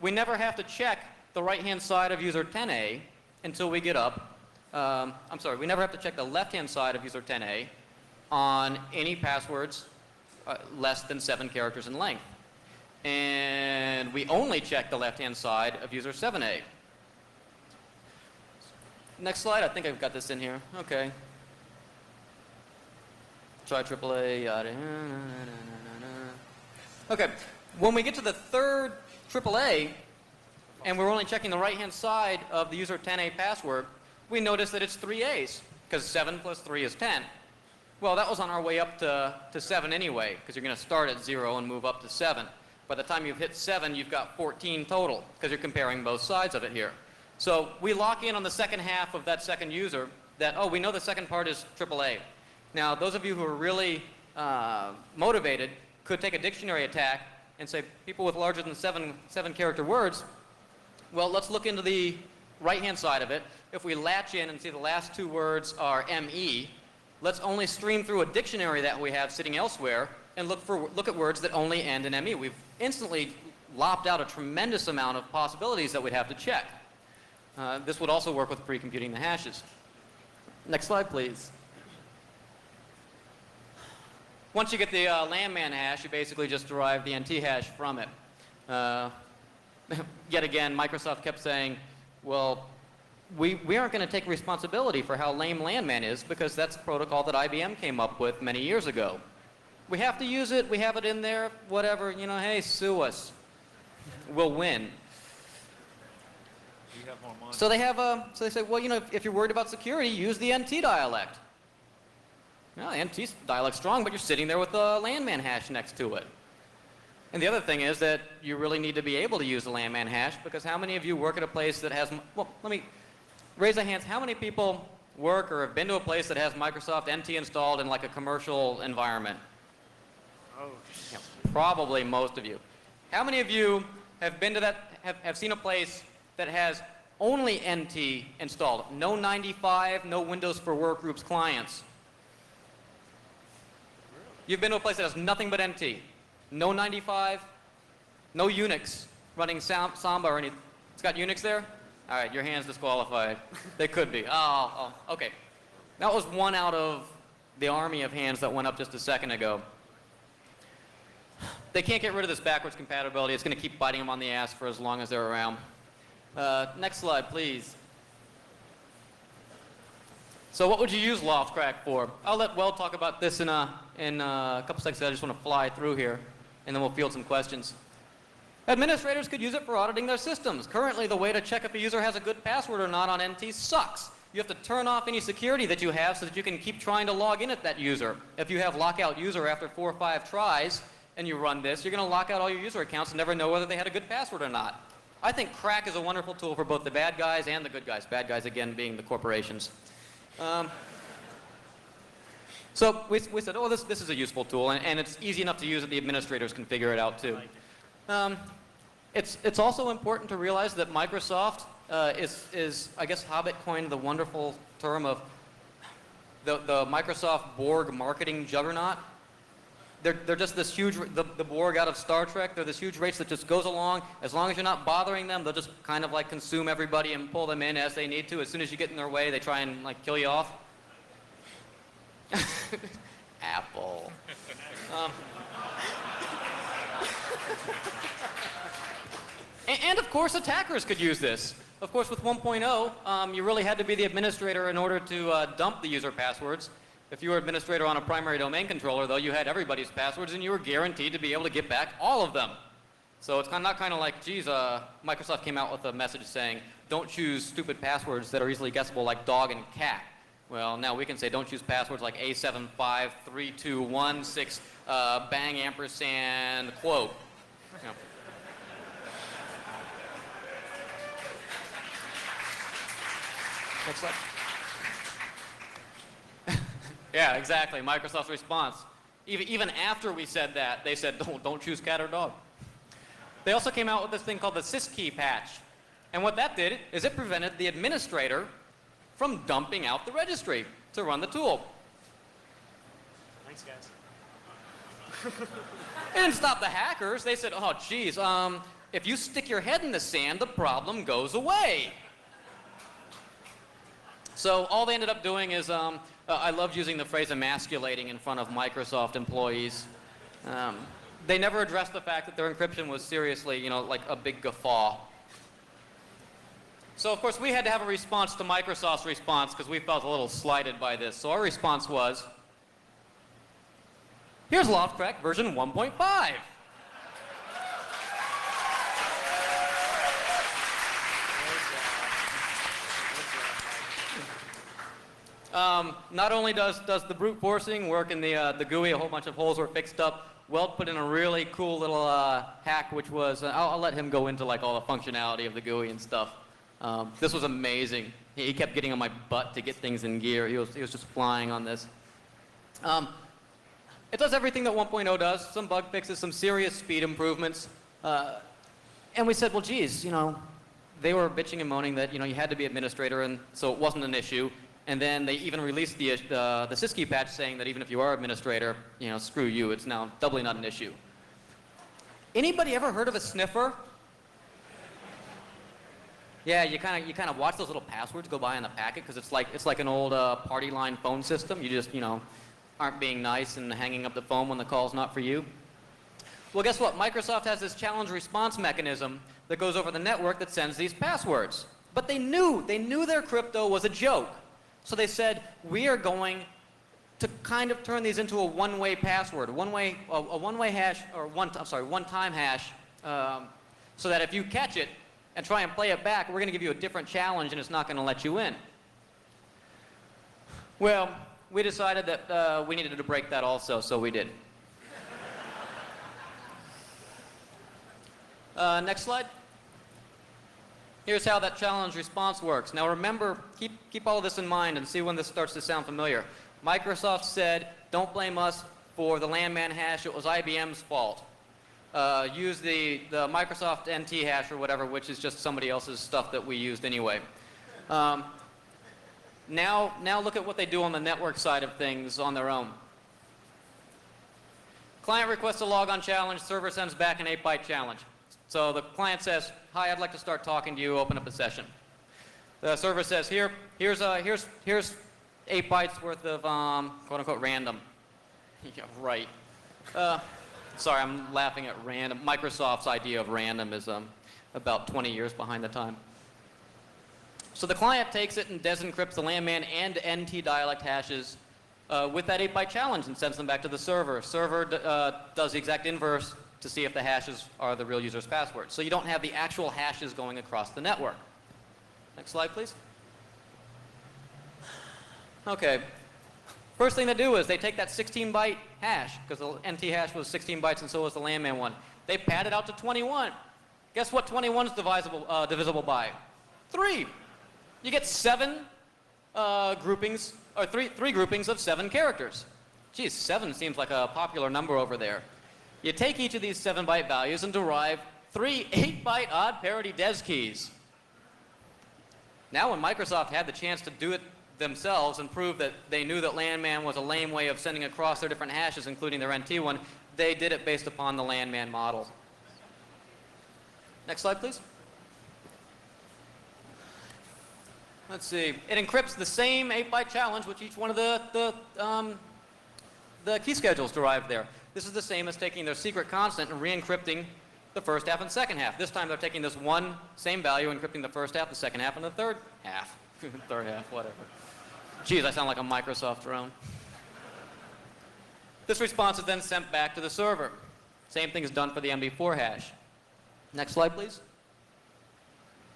we never have to check the right-hand side of user 10A until we get up. We never have to check the left-hand side of user 10A on any passwords less than 7 characters in length. And we only check the left-hand side of user 7A. Next slide, I think I've got this in here. Okay. Try AAA, yada. Okay, when we get to the third AAA, and we're only checking the right-hand side of the user 10A password, we notice that it's 3 A's, because 7 plus 3 is 10. Well, that was on our way up to 7 anyway, because you're going to start at 0 and move up to 7. By the time you've hit 7, you've got 14 total, because you're comparing both sides of it here. So we lock in on the second half of that second user that, oh, we know the second part is AAA. Now, those of you who are really motivated could take a dictionary attack and say, people with larger than 7 character words, well, let's look into the right-hand side of it. If we latch in and see the last 2 words are ME, let's only stream through a dictionary that we have sitting elsewhere and look at words that only end in ME. We've instantly lopped out a tremendous amount of possibilities that we'd have to check. This would also work with pre-computing the hashes. Next slide, please. Once you get the landman hash, you basically just derive the NT hash from it. Yet again, Microsoft kept saying, well, we aren't going to take responsibility for how lame landman is because that's a protocol that IBM came up with many years ago. We have to use it, we have it in there, whatever, you know, hey, sue us. We'll win. You have more money. So they say, well, you know, if you're worried about security, use the NT dialect. Well, the NT dialect's strong, but you're sitting there with the landman hash next to it. And the other thing is that you really need to be able to use the landman hash because how many of you work at a place that has, well, let me raise a hands. How many people work or have been to a place that has Microsoft NT installed in like a commercial environment? Oh, Yeah, probably most of you. How many of you have been to that, have seen a place that has only NT installed? No 95, no Windows for Workgroups clients. You've been to a place that has nothing but NT. No 95, no Unix running Samba or anything. It's got Unix there? All right, your hand's disqualified. They could be. Oh, okay. That was one out of the army of hands that went up just a second ago. They can't get rid of this backwards compatibility. It's going to keep biting them on the ass for as long as they're around. Next slide, please. So what would you use L0pht for? I'll let Well talk about this in a couple seconds. I just want to fly through here, and then we'll field some questions. Administrators could use it for auditing their systems. Currently, the way to check if a user has a good password or not on NT sucks. You have to turn off any security that you have so that you can keep trying to log in at that user. If you have lockout user after 4 or 5 tries and you run this, you're going to lock out all your user accounts and never know whether they had a good password or not. I think crack is a wonderful tool for both the bad guys and the good guys. Bad guys, again, being the corporations. So we said, oh, this is a useful tool, and it's easy enough to use that the administrators can figure it out too. It's also important to realize that Microsoft is, I guess Hobbit coined the wonderful term of the Microsoft Borg marketing juggernaut. They're just this huge, the Borg out of Star Trek, they're this huge race that just goes along. As long as you're not bothering them, they'll just kind of like consume everybody and pull them in as they need to. As soon as you get in their way, they try and like kill you off. Apple. And of course, attackers could use this. Of course, with 1.0, you really had to be the administrator in order to dump the user passwords. If you were administrator on a primary domain controller, though, you had everybody's passwords, and you were guaranteed to be able to get back all of them. So it's not kind of like, geez, Microsoft came out with a message saying, don't choose stupid passwords that are easily guessable like dog and cat. Well, now we can say, don't choose passwords like A753216, bang ampersand quote. You know. Next slide. Yeah, exactly. Microsoft's response. Even after we said that, they said, don't choose cat or dog. They also came out with this thing called the syskey patch. And what that did is it prevented the administrator from dumping out the registry to run the tool. Thanks, guys. It didn't stop the hackers. They said, oh, geez, if you stick your head in the sand, the problem goes away. So all they ended up doing is, I loved using the phrase emasculating in front of Microsoft employees. They never addressed the fact that their encryption was seriously, like a big guffaw. So of course we had to have a response to Microsoft's response because we felt a little slighted by this. So our response was, here's L0pht version 1.5. Not only does the brute forcing work in the GUI, a whole bunch of holes were fixed up. Weld put in a really cool little hack, which was, I'll let him go into like all the functionality of the GUI and stuff. This was amazing. He kept getting on my butt to get things in gear. He was just flying on this. It does everything that 1.0 does, some bug fixes, some serious speed improvements. And we said, well, geez, they were bitching and moaning that, you had to be administrator, and so it wasn't an issue. And then they even released the syskey patch saying that even if you are administrator, screw you, it's now doubly not an issue. Anybody ever heard of a sniffer? Yeah, you kind of watch those little passwords go by in the packet because it's like an old party line phone system. You just, aren't being nice and hanging up the phone when the call's not for you. Well, guess what? Microsoft has this challenge response mechanism that goes over the network that sends these passwords. But they knew their crypto was a joke. So they said, we are going to kind of turn these into a one-way password, a one-way hash, or one-time hash, so that if you catch it and try and play it back, we're going to give you a different challenge and it's not going to let you in. Well, we decided that we needed to break that also, so we did. Next slide. Here's how that challenge response works. Now remember, keep all of this in mind and see when this starts to sound familiar. Microsoft said, don't blame us for the landman hash, it was IBM's fault. Use the Microsoft NT hash or whatever, which is just somebody else's stuff that we used anyway. Now look at what they do on the network side of things on their own. Client requests a logon challenge, server sends back an 8-byte challenge. So the client says, hi, I'd like to start talking to you, open up a session. The server says, here's 8 bytes worth of quote unquote random. Yeah, right. Sorry, I'm laughing at random. Microsoft's idea of random is about 20 years behind the time. So the client takes it and desencrypts the LAN-MAN and NT dialect hashes with that 8-byte challenge and sends them back to the server. Server does the exact inverse to see if the hashes are the real user's password. So you don't have the actual hashes going across the network. Next slide, please. Okay. First thing they do is they take that 16-byte hash, because the NT hash was 16 bytes and so was the LAN-MAN one. They pad it out to 21. Guess what 21 is divisible by? 3. You get 7 groupings, or three groupings of 7 characters. Geez, 7 seems like a popular number over there. You take each of these 7-byte values and derive 3 8-byte odd parity des keys. Now when Microsoft had the chance to do it themselves and prove that they knew that LAN-MAN was a lame way of sending across their different hashes, including their NT one, they did it based upon the LAN-MAN model. Next slide, please. Let's see. It encrypts the same 8-byte challenge which each one of the key schedules derived there. This is the same as taking their secret constant and re-encrypting the first half and second half. This time they're taking this one same value, encrypting the first half, the second half, and the third half. Third half, whatever. Geez, I sound like a Microsoft drone. This response is then sent back to the server. Same thing is done for the MD4 hash. Next slide, please.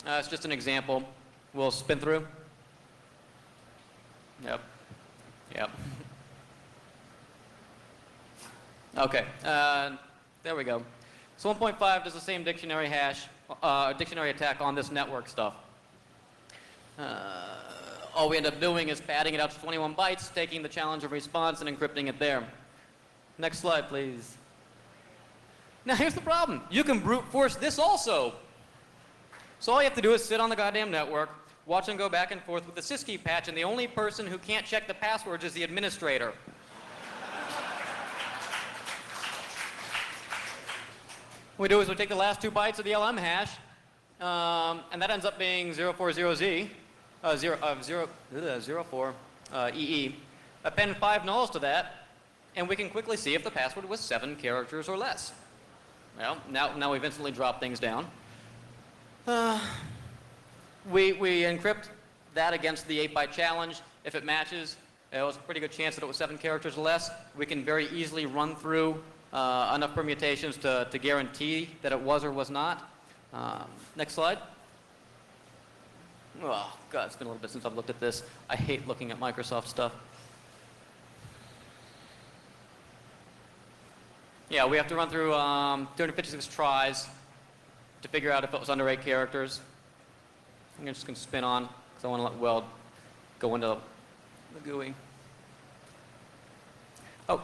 It's just an example. We'll spin through. Yep. Yep. Okay. There we go. So 1.5 does the same dictionary hash, dictionary attack on this network stuff. All we end up doing is padding it out to 21 bytes, taking the challenge of response and encrypting it there. Next slide, please. Now here's the problem. You can brute force this also. So all you have to do is sit on the goddamn network, watch them go back and forth with the syskey patch, and the only person who can't check the passwords is the administrator. What we do is we take the last 2 bytes of the LM hash, and that ends up being 040Z, 04 EE. Append 5 nulls to that, and we can quickly see if the password was 7 characters or less. Well, now we've instantly dropped things down. We encrypt that against the 8-byte challenge. If it matches, it was a pretty good chance that it was 7 characters or less. We can very easily run through enough permutations to guarantee that it was or was not. Next slide. Oh, God, it's been a little bit since I've looked at this. I hate looking at Microsoft stuff. Yeah, we have to run through 256 tries to figure out if it was under 8 characters. I'm just going to spin on because I want to let Weld go into the GUI. Oh,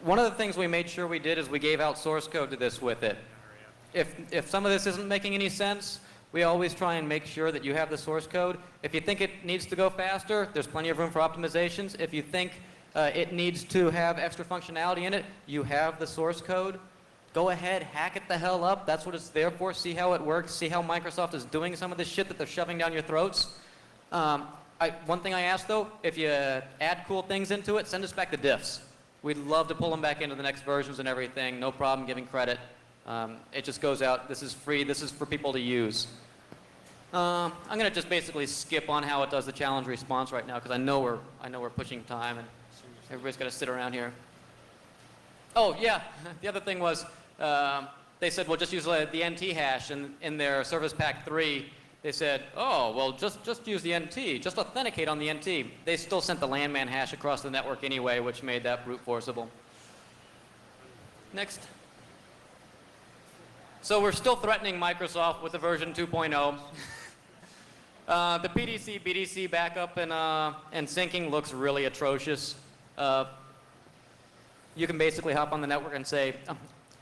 one of the things we made sure we did is we gave out source code to this with it. If some of this isn't making any sense, we always try and make sure that you have the source code. If you think it needs to go faster, there's plenty of room for optimizations. If you think it needs to have extra functionality in it, you have the source code. Go ahead, hack it the hell up. That's what it's there for. See how it works. See how Microsoft is doing some of this shit that they're shoving down your throats. One thing I ask though, if you add cool things into it, send us back the diffs. We'd love to pull them back into the next versions and everything. No problem giving credit. It just goes out. This is free. This is for people to use. I'm going to just basically skip on how it does the challenge response right now because I know we're pushing time and everybody's got to sit around here. Oh yeah, the other thing was they said, well, just use the NT hash in their Service Pack 3. They said, oh, well, just use the NT, just authenticate on the NT. They still sent the LAN-MAN hash across the network anyway, which made that brute forceable. Next. So we're still threatening Microsoft with the version 2.0. The PDC, BDC backup and syncing looks really atrocious. You can basically hop on the network and say,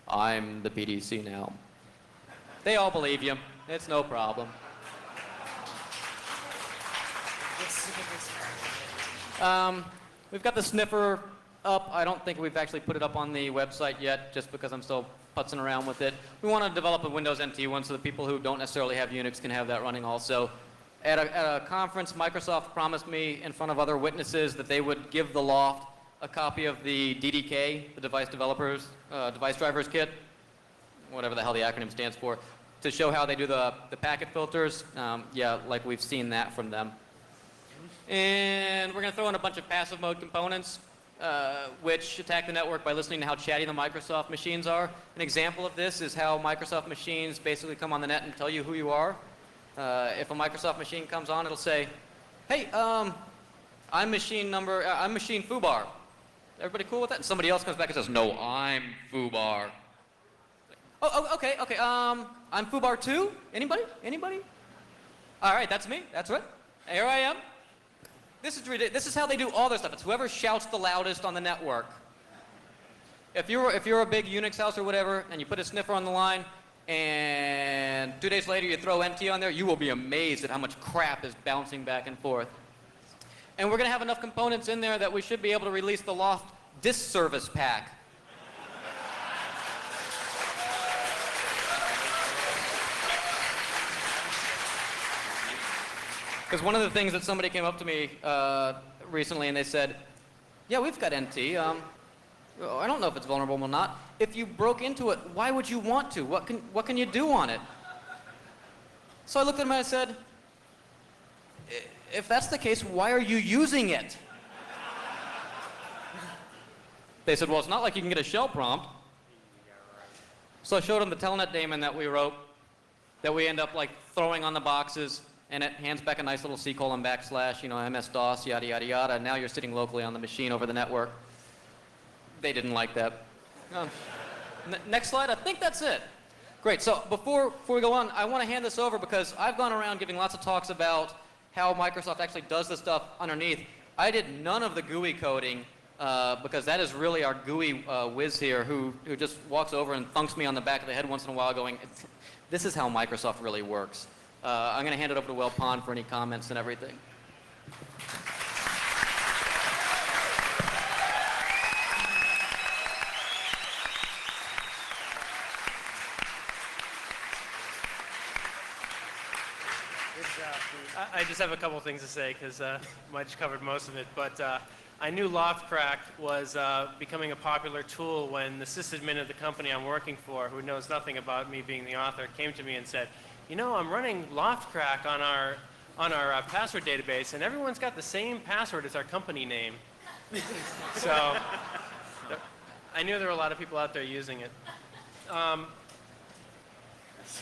I'm the PDC now. They all believe you. It's no problem. We've got the sniffer up. I don't think we've actually put it up on the website yet, just because I'm still putzing around with it. We want to develop a Windows NT one so that people who don't necessarily have Unix can have that running also. At a conference, Microsoft promised me in front of other witnesses that they would give the L0pht a copy of the DDK, the Device Drivers Kit, whatever the hell the acronym stands for. to show how they do the packet filters. Yeah, like we've seen that from them. And we're going to throw in a bunch of passive mode components, which attack the network by listening to how chatty the Microsoft machines are. An example of this is how Microsoft machines basically come on the net and tell you who you are. If a Microsoft machine comes on, it'll say, hey, I'm machine foobar. Everybody cool with that? And somebody else comes back and says, no, I'm foobar. Oh, okay. I'm foobar too? Anybody? All right, that's me. That's right. Here I am. This is how they do all their stuff. It's whoever shouts the loudest on the network. If you're a big Unix house or whatever, and you put a sniffer on the line, and 2 days later you throw NT on there, you will be amazed at how much crap is bouncing back and forth. And we're going to have enough components in there that we should be able to release the L0pht disk service pack. Because one of the things that somebody came up to me recently and they said, yeah, we've got NT. I don't know if it's vulnerable or not. If you broke into it, why would you want to? What can you do on it? So I looked at them and I said, if that's the case, why are you using it? They said, well, it's not like you can get a shell prompt. So I showed them the telnet daemon that we wrote, that we end up like throwing on the boxes, and it hands back a nice little C:// MS-DOS, yada, yada, yada. Now you're sitting locally on the machine over the network. They didn't like that. Next slide, I think that's it. Great, so before we go on, I want to hand this over because I've gone around giving lots of talks about how Microsoft actually does the stuff underneath. I did none of the GUI coding because that is really our GUI whiz here who just walks over and thunks me on the back of the head once in a while going, this is how Microsoft really works. I'm going to hand it over to L0pht for any comments and everything. I just have a couple things to say because Mudge covered most of it. But I knew L0pht was becoming a popular tool when the sysadmin of the company I'm working for, who knows nothing about me being the author, came to me and said, you know, I'm running L0pht on our password database, and everyone's got the same password as our company name. So I knew there were a lot of people out there using it.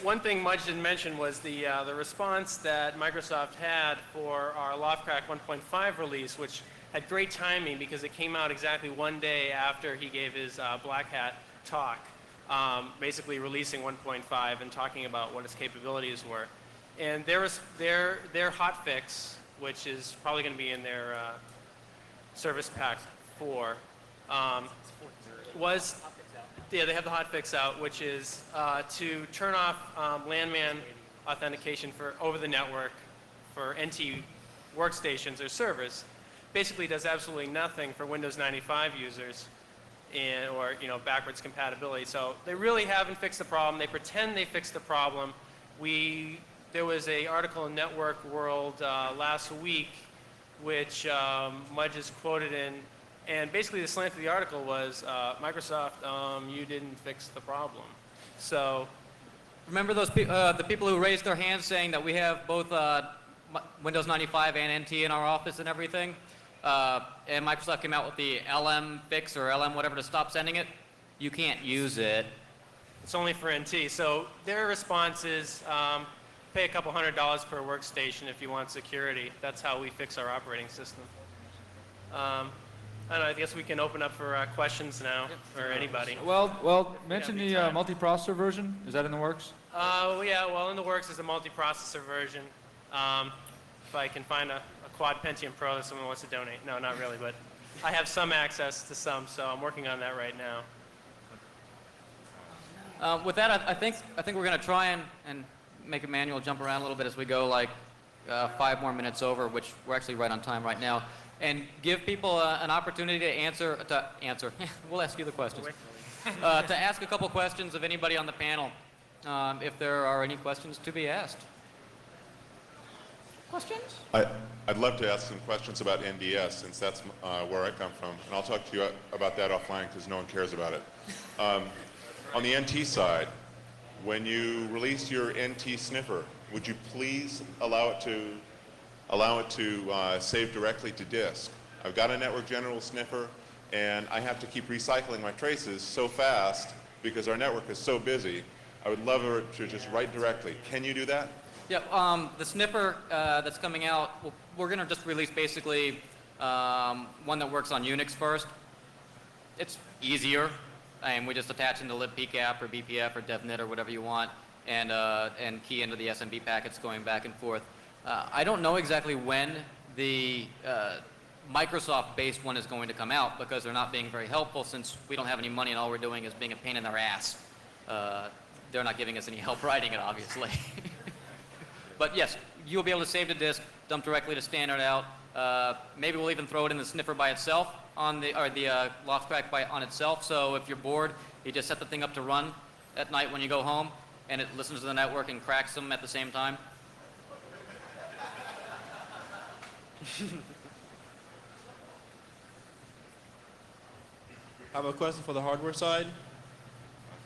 One thing Mudge didn't mention was the response that Microsoft had for our L0pht 1.5 release, which had great timing because it came out exactly one day after he gave his Black Hat talk, basically releasing 1.5 and talking about what its capabilities were. And their hotfix, which is probably going to be in their Service Pack 4, was... Yeah, they have the hotfix out, which is to turn off landman authentication for over the network for NT workstations or servers. Basically, does absolutely nothing for Windows 95 users, or backwards compatibility. So they really haven't fixed the problem. They pretend they fixed the problem. There was an article in Network World last week, which Mudge is quoted in. And basically, the slant of the article was, Microsoft, you didn't fix the problem. So, remember those the people who raised their hands saying that we have both Windows 95 and NT in our office and everything? And Microsoft came out with the LM fix or LM whatever to stop sending it. You can't use it. It's only for NT. So their response is, pay a couple $100 per workstation if you want security. That's how we fix our operating system. I don't know, I guess we can open up for questions now, for anybody. Well, mention the multiprocessor version. Is that in the works? Yeah, well, in the works is a multiprocessor version. If I can find a quad Pentium Pro that someone wants to donate. No, not really, but I have some access to some, so I'm working on that right now. With that, I think we're going to try and make Emmanuel jump around a little bit as we go, like 5 more minutes over, which we're actually right on time right now. And give people an opportunity to answer. We'll ask you the questions. To ask a couple questions of anybody on the panel, if there are any questions to be asked. Questions? I'd love to ask some questions about NDS, since that's where I come from. And I'll talk to you about that offline because no one cares about it. On the NT side, when you release your NT sniffer, would you please allow it to save directly to disk? I've got a network general sniffer, and I have to keep recycling my traces so fast because our network is so busy. I would love it to just write directly. Can you do that? Yeah, the sniffer that's coming out, we're going to just release basically one that works on Unix first. It's easier, and we just attach into L0pht app or BPF or DevNet or whatever you want, and key into the SMB packets going back and forth. I don't know exactly when the Microsoft-based one is going to come out because they're not being very helpful since we don't have any money and all we're doing is being a pain in their ass. They're not giving us any help writing it, obviously. But yes, you'll be able to save to disk, dump directly to standard out. Maybe we'll even throw it in the sniffer by itself on the L0pht on itself. So if you're bored, you just set the thing up to run at night when you go home, and it listens to the network and cracks them at the same time. I have a question for the hardware side.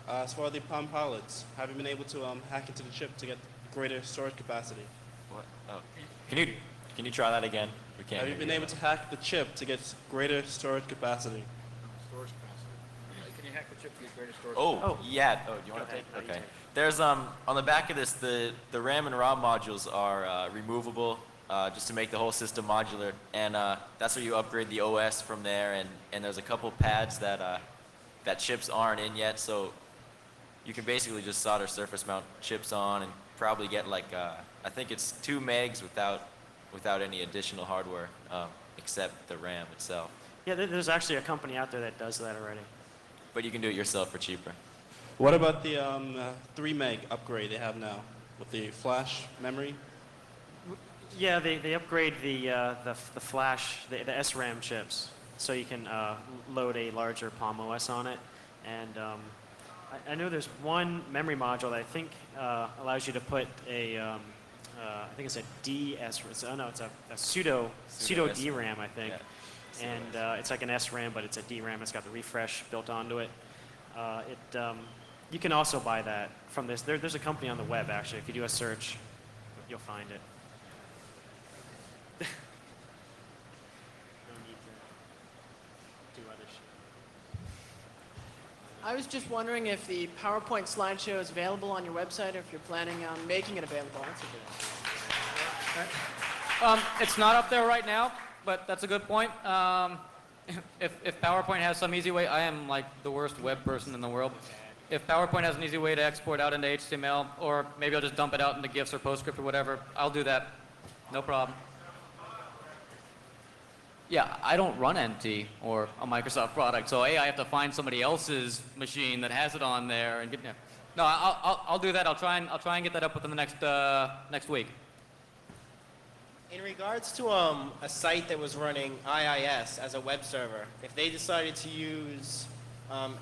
As far as the Palm Pilots, have you been able to hack into the chip to get greater storage capacity? What? Oh. Can you try that again? We can't. Have you been able to hack the chip to get greater storage capacity? Storage capacity. Can you hack the chip to get greater storage? Oh, yeah. Oh, do you want to take? Okay. There's on the back of this, the RAM and ROM modules are removable just to make the whole system modular, and that's where you upgrade the OS from there. And there's a couple pads that chips aren't in yet, so you can basically just solder surface mount chips on and probably get like I think it's 2 megs without any additional hardware except the RAM itself. Yeah, there's actually a company out there that does that already. But you can do it yourself for cheaper. What about the 3 meg upgrade they have now with the flash memory? Yeah, they upgrade the flash, the SRAM chips, so you can load a larger Palm OS on it. And I know there's one memory module that I think allows you to put a, I think it's a DS, it's a pseudo DRAM, I think. Yeah. And it's like an SRAM, but it's a DRAM. It's got the refresh built onto it. You can also buy that from this. There's a company on the web, actually. If you do a search, you'll find it. No need to do other shit. I was just wondering if the PowerPoint slideshow is available on your website or if you're planning on making it available. It's not up there right now, but that's a good point. If PowerPoint has some easy way, I am like the worst web person in the world. If PowerPoint has an easy way to export out into HTML, or maybe I'll just dump it out into GIFs or PostScript or whatever, I'll do that. No problem. Yeah, I don't run NT or a Microsoft product, so I have to find somebody else's machine that has it on there and get. Yeah. No, I'll do that. I'll try and get that up within the next week. In regards to a site that was running IIS as a web server, if they decided to use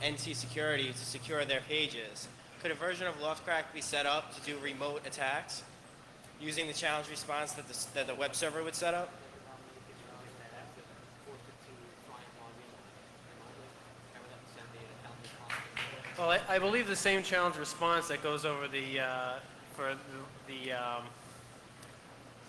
NT security to secure their pages, could a version of L0pht be set up to do remote attacks using the challenge response that the web server would set up? Well, I believe the same challenge response that goes over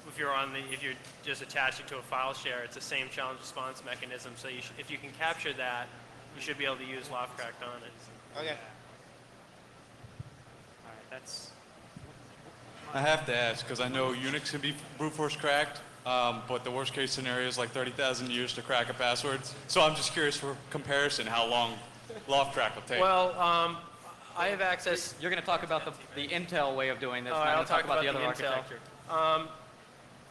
if you're just attaching to a file share, it's the same challenge response mechanism. So if you can capture that, you should be able to use L0pht on it. Okay. All right, that's. I have to ask, because I know Unix can be brute force cracked, but the worst case scenario is like 30,000 years to crack a password. So I'm just curious for comparison how long L0pht will take. Well, I have access. You're going to talk about the Intel way of doing this. Oh, and I'm I'll going to talk about the other Intel. architecture.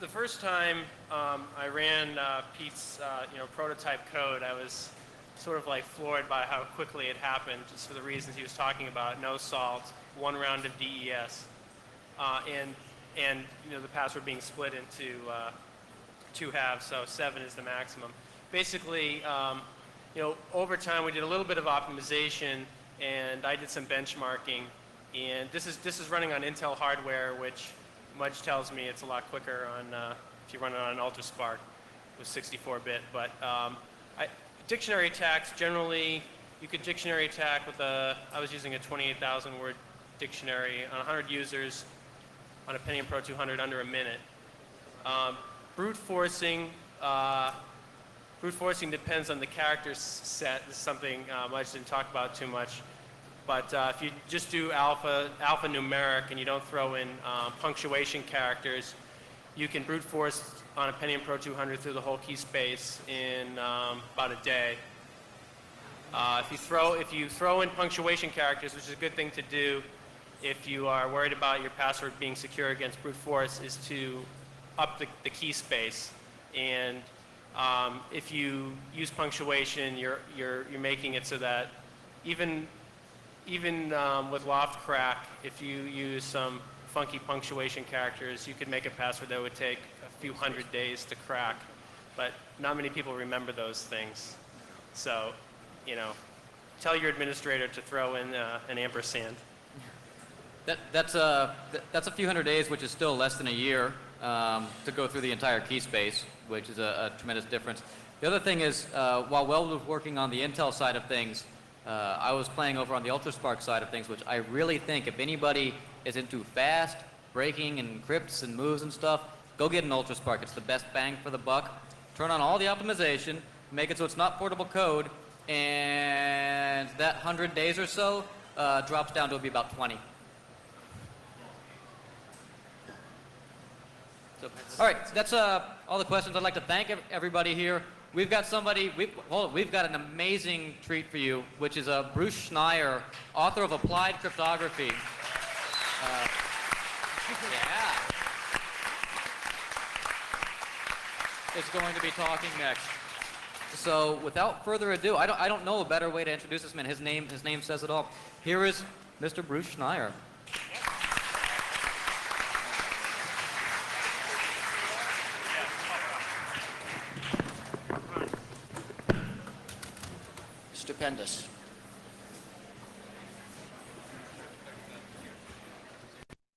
The first time I ran Pete's prototype code, I was sort of like floored by how quickly it happened, just for the reasons he was talking about: no salt, 1 round of DES, and the password being split into 2 halves, so 7 is the maximum. Basically, over time we did a little bit of optimization, and I did some benchmarking, and this is running on Intel hardware, which Mudge tells me it's a lot quicker on if you run it on an UltraSpark with 64-bit. But dictionary attacks, generally, you could dictionary attack with I was using a 28,000 word dictionary on 100 users on a Pentium Pro 200 under a minute. Brute forcing depends on the character set. This is something Mudge didn't talk about too much. But if you just do alphanumeric and you don't throw in punctuation characters, you can brute force on a Pentium Pro 200 through the whole key space in about a day. If you throw in punctuation characters, which is a good thing to do if you are worried about your password being secure against brute force, is to up the key space. And if you use punctuation, you're making it so that even with L0pht, if you use some funky punctuation characters, you could make a password that would take a few hundred days to crack. But not many people remember those things. So, tell your administrator to throw in an ampersand. That's a few hundred days, which is still less than a year to go through the entire key space, which is a tremendous difference. The other thing is, while Weld was working on the Intel side of things, I was playing over on the UltraSpark side of things, which I really think if anybody is into fast breaking and crypts and moves and stuff, go get an UltraSpark. It's the best bang for the buck. Turn on all the optimization, make it so it's not portable code, and that 100 days or so drops down to be about 20. So, all right, that's all the questions. I'd like to thank everybody here. We've got we've got an amazing treat for you, which is Bruce Schneier, author of Applied Cryptography. Yeah. Is going to be talking next. So without further ado, I don't know a better way to introduce this man. His name says it all. Here is Mr. Bruce Schneier. Stupendous.